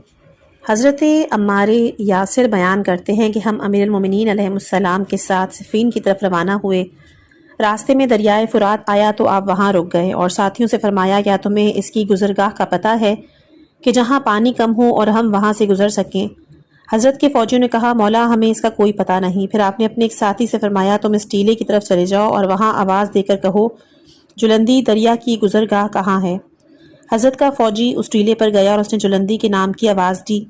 حضرت عمار یاسر بیان کرتے ہیں کہ ہم امیر المومنین علیہ السلام کے ساتھ صفین کی طرف روانہ ہوئے، راستے میں دریائے فرات آیا تو آپ وہاں رک گئے اور ساتھیوں سے فرمایا کیا تمہیں اس کی گزرگاہ کا پتہ ہے کہ جہاں پانی کم ہو اور ہم وہاں سے گزر سکیں؟ حضرت کے فوجیوں نے کہا مولا ہمیں اس کا کوئی پتہ نہیں۔ پھر آپ نے اپنے ایک ساتھی سے فرمایا تم اس ٹیلے کی طرف چلے جاؤ اور وہاں آواز دے کر کہو جلندی دریا کی گزرگاہ کہاں ہے؟ حضرت کا فوجی اس ٹیلے پر گیا اور اس نے جلندی کے نام کی آواز دی۔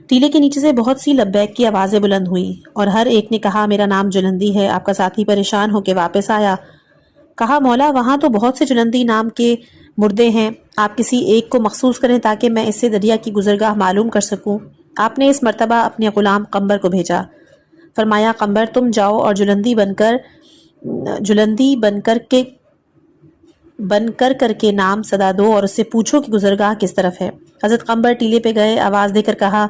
ٹیلے کے نیچے سے بہت سی لبیک کی آوازیں بلند ہوئیں اور ہر ایک نے کہا میرا نام جلندی ہے۔ آپ کا ساتھی پریشان ہو کے واپس آیا، کہا مولا وہاں تو بہت سے جلندی نام کے مردے ہیں، آپ کسی ایک کو مخصوص کریں تاکہ میں اس سے دریا کی گزرگاہ معلوم کر سکوں۔ آپ نے اس مرتبہ اپنے غلام قمبر کو بھیجا، فرمایا قمبر تم جاؤ اور جلندی بن کر کے نام صدا دو اور اس سے پوچھو کہ گزرگاہ کس طرف ہے۔ حضرت قمبر ٹیلے پہ گئے، آواز دے کر کہا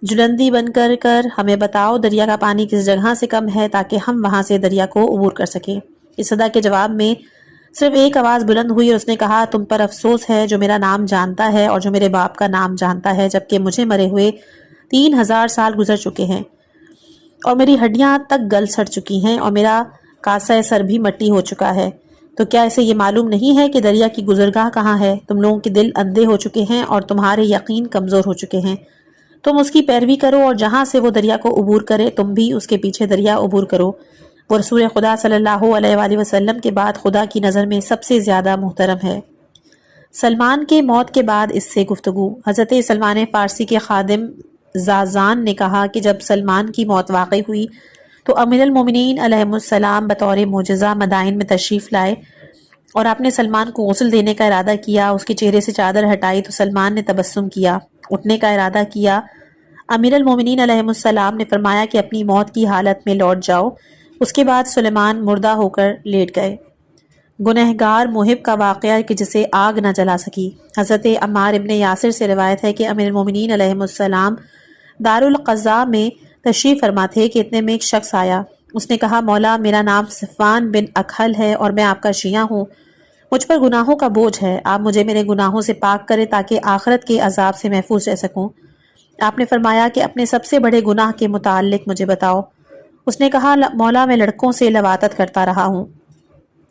جلندی بن کر ہمیں بتاؤ دریا کا پانی کس جگہ سے کم ہے تاکہ ہم وہاں سے دریا کو عبور کر سکیں۔ اس صدا کے جواب میں صرف ایک آواز بلند ہوئی اور اس نے کہا تم پر افسوس ہے جو میرا نام جانتا ہے اور جو میرے باپ کا نام جانتا ہے، جبکہ مجھے مرے ہوئے 3000 سال گزر چکے ہیں اور میری ہڈیاں تک گل سڑ چکی ہیں اور میرا کاسہ سر بھی مٹی ہو چکا ہے، تو کیا اسے یہ معلوم نہیں ہے کہ دریا کی گزرگاہ کہاں ہے؟ تم لوگوں کے دل اندھے ہو چکے ہیں اور تمہارے یقین کمزور ہو چکے ہیں، تم اس کی پیروی کرو اور جہاں سے وہ دریا کو عبور کرے تم بھی اس کے پیچھے دریا عبور کرو۔ وہ رسول خدا صلی اللہ علیہ وآلہ وسلم کے بعد خدا کی نظر میں سب سے زیادہ محترم ہے۔ سلمان کے موت کے بعد اس سے گفتگو۔ حضرت سلمان فارسی کے خادم زازان نے کہا کہ جب سلمان کی موت واقع ہوئی تو امیر المومنین علیہ السلام بطور معجزہ مدائن میں تشریف لائے اور آپ نے سلمان کو غسل دینے کا ارادہ کیا، اس کے چہرے سے چادر ہٹائی تو سلمان نے تبسم کیا، اٹھنے کا ارادہ کیا۔ امیر المومنین علیہ السلام نے فرمایا کہ اپنی موت کی حالت میں لوٹ جاؤ۔ اس کے بعد سلیمان مردہ ہو کر لیٹ گئے۔ گنہگار محب کا واقعہ کہ جسے آگ نہ جلا سکی۔ حضرت عمار ابن یاسر سے روایت ہے کہ امیر المومنین علیہ السلام دارالقضاء میں تشریف فرما تھے کہ اتنے میں ایک شخص آیا، اس نے کہا مولا میرا نام صفوان بن اکھل ہے اور میں آپ کا شیعہ ہوں، مجھ پر گناہوں کا بوجھ ہے، آپ مجھے میرے گناہوں سے پاک کریں تاکہ آخرت کے عذاب سے محفوظ رہ سکوں۔ آپ نے فرمایا کہ اپنے سب سے بڑے گناہ کے متعلق مجھے بتاؤ۔ اس نے کہا مولا میں لڑکوں سے لواطت کرتا رہا ہوں۔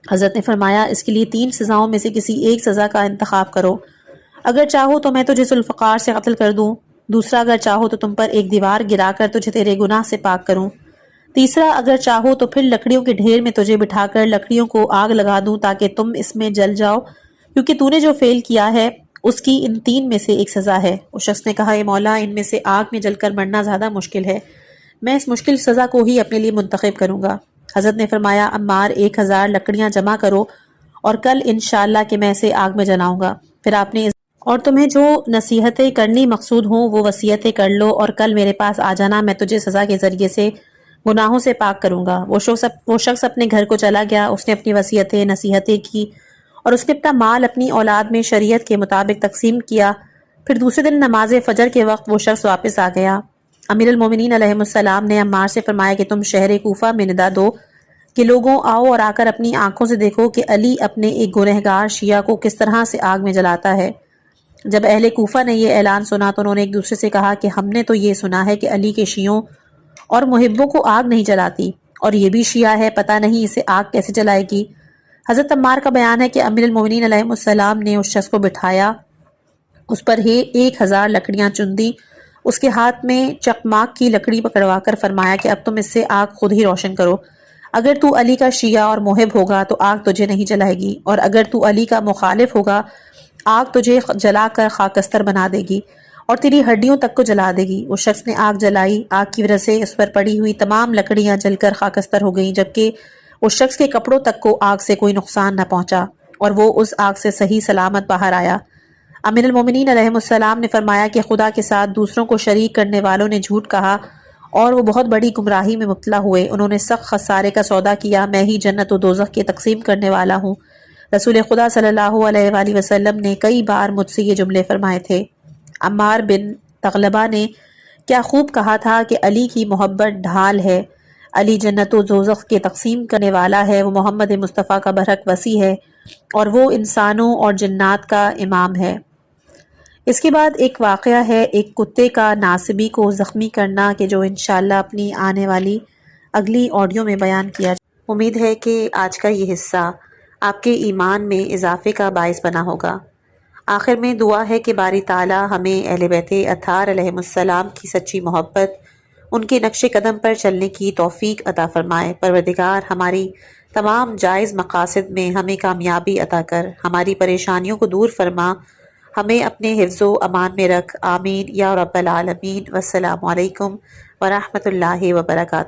حضرت نے فرمایا اس کے لیے 3 سزاؤں میں سے کسی ایک سزا کا انتخاب کرو، اگر چاہو تو میں تجھے ذوالفقار سے قتل کر دوں، دوسرا اگر چاہو تو تم پر ایک دیوار گرا کر تجھے تیرے گناہ سے پاک کروں، تیسرا اگر چاہو تو پھر لکڑیوں کے ڈھیر میں تجھے بٹھا کر لکڑیوں کو آگ لگا دوں تاکہ تم اس میں جل جاؤ، کیونکہ تو نے جو فعل کیا ہے اس کی ان 3 میں سے ایک سزا ہے۔ اس شخص نے کہا اے مولا ان میں سے آگ میں جل کر مرنا زیادہ مشکل ہے، میں اس مشکل سزا کو ہی اپنے لیے منتخب کروں گا۔ حضرت نے فرمایا عمار 1000 لکڑیاں جمع کرو اور کل انشاءاللہ کہ میں اسے آگ میں جلاؤں گا۔ پھر آپ نے اور تمہیں جو نصیحتیں کرنی مقصود ہوں وہ وصیتیں کر لو اور کل میرے پاس آ جانا، میں تجھے سزا کے ذریعے سے گناہوں سے پاک کروں گا۔ وہ شخص اپنے گھر کو چلا گیا، اس نے اپنی وصیتیں نصیحتیں کی اور اس نے اپنا مال اپنی اولاد میں شریعت کے مطابق تقسیم کیا۔ پھر دوسرے دن نماز فجر کے وقت وہ شخص واپس آ گیا۔ امیر المومنین علیہ السلام نے عمار سے فرمایا کہ تم شہر کوفہ میں ندا دو کہ لوگوں آؤ اور آ کر اپنی آنکھوں سے دیکھو کہ علی اپنے ایک گنہگار شیعہ کو کس طرح سے آگ میں جلاتا ہے۔ جب اہل کوفہ نے یہ اعلان سنا تو انہوں نے ایک دوسرے سے کہا کہ ہم نے تو یہ سنا ہے کہ علی کے شیعوں اور محبوں کو آگ نہیں جلاتی، اور یہ بھی شیعہ ہے، پتہ نہیں اسے آگ کیسے جلائے گی۔ حضرت عمار کا بیان ہے کہ امیر المومنین علیہ السلام نے اس شخص کو بٹھایا، اس پر 1000 لکڑیاں چن دی، اس کے ہاتھ میں چکماک کی لکڑی پکڑوا کر فرمایا کہ اب تم اس سے آگ خود ہی روشن کرو، اگر تو علی کا شیعہ اور محب ہوگا تو آگ تجھے نہیں جلائے گی، اور اگر تو علی کا مخالف ہوگا آگ تجھے جلا کر خاکستر بنا دے گی اور تیری ہڈیوں تک کو جلا دے گی۔ اس شخص نے آگ جلائی، آگ کی وجہ سے اس پر پڑی ہوئی تمام لکڑیاں جل کر خاکستر ہو گئیں، جبکہ اس شخص کے کپڑوں تک کو آگ سے کوئی نقصان نہ پہنچا اور وہ اس آگ سے صحیح سلامت باہر آیا۔ امیر المومنین علیہ السلام نے فرمایا کہ خدا کے ساتھ دوسروں کو شریک کرنے والوں نے جھوٹ کہا اور وہ بہت بڑی گمراہی میں مبتلا ہوئے، انہوں نے سخت خسارے کا سودا کیا، میں ہی جنت و دوزخ کے تقسیم کرنے والا ہوں۔ رسول خدا صلی اللہ علیہ وآلہ وسلم نے کئی بار مجھ سے یہ جملے فرمائے تھے۔ عمار بن تغلبہ نے کیا خوب کہا تھا کہ علی کی محبت ڈھال ہے، علی جنت و دوزخ کے تقسیم کرنے والا ہے، وہ محمد مصطفیٰ کا برحق وسیع ہے اور وہ انسانوں اور جنات کا امام ہے۔ اس کے بعد ایک واقعہ ہے ایک کتے کا ناصبی کو زخمی کرنا کہ جو انشاءاللہ اپنی آنے والی اگلی آڈیو میں بیان کیا جائے۔ امید ہے کہ آج کا یہ حصہ آپ کے ایمان میں اضافے کا باعث بنا ہوگا۔ آخر میں دعا ہے کہ باری تعالیٰ ہمیں اہل بیت اطہار علیہ السلام کی سچی محبت، ان کے نقش قدم پر چلنے کی توفیق عطا فرمائے۔ پروردگار ہماری تمام جائز مقاصد میں ہمیں کامیابی عطا کر، ہماری پریشانیوں کو دور فرما، ہمیں اپنے حفظ و امان میں رکھ، آمین یا رب العالمین۔ والسلام علیکم ورحمۃ اللہ وبرکاتہ۔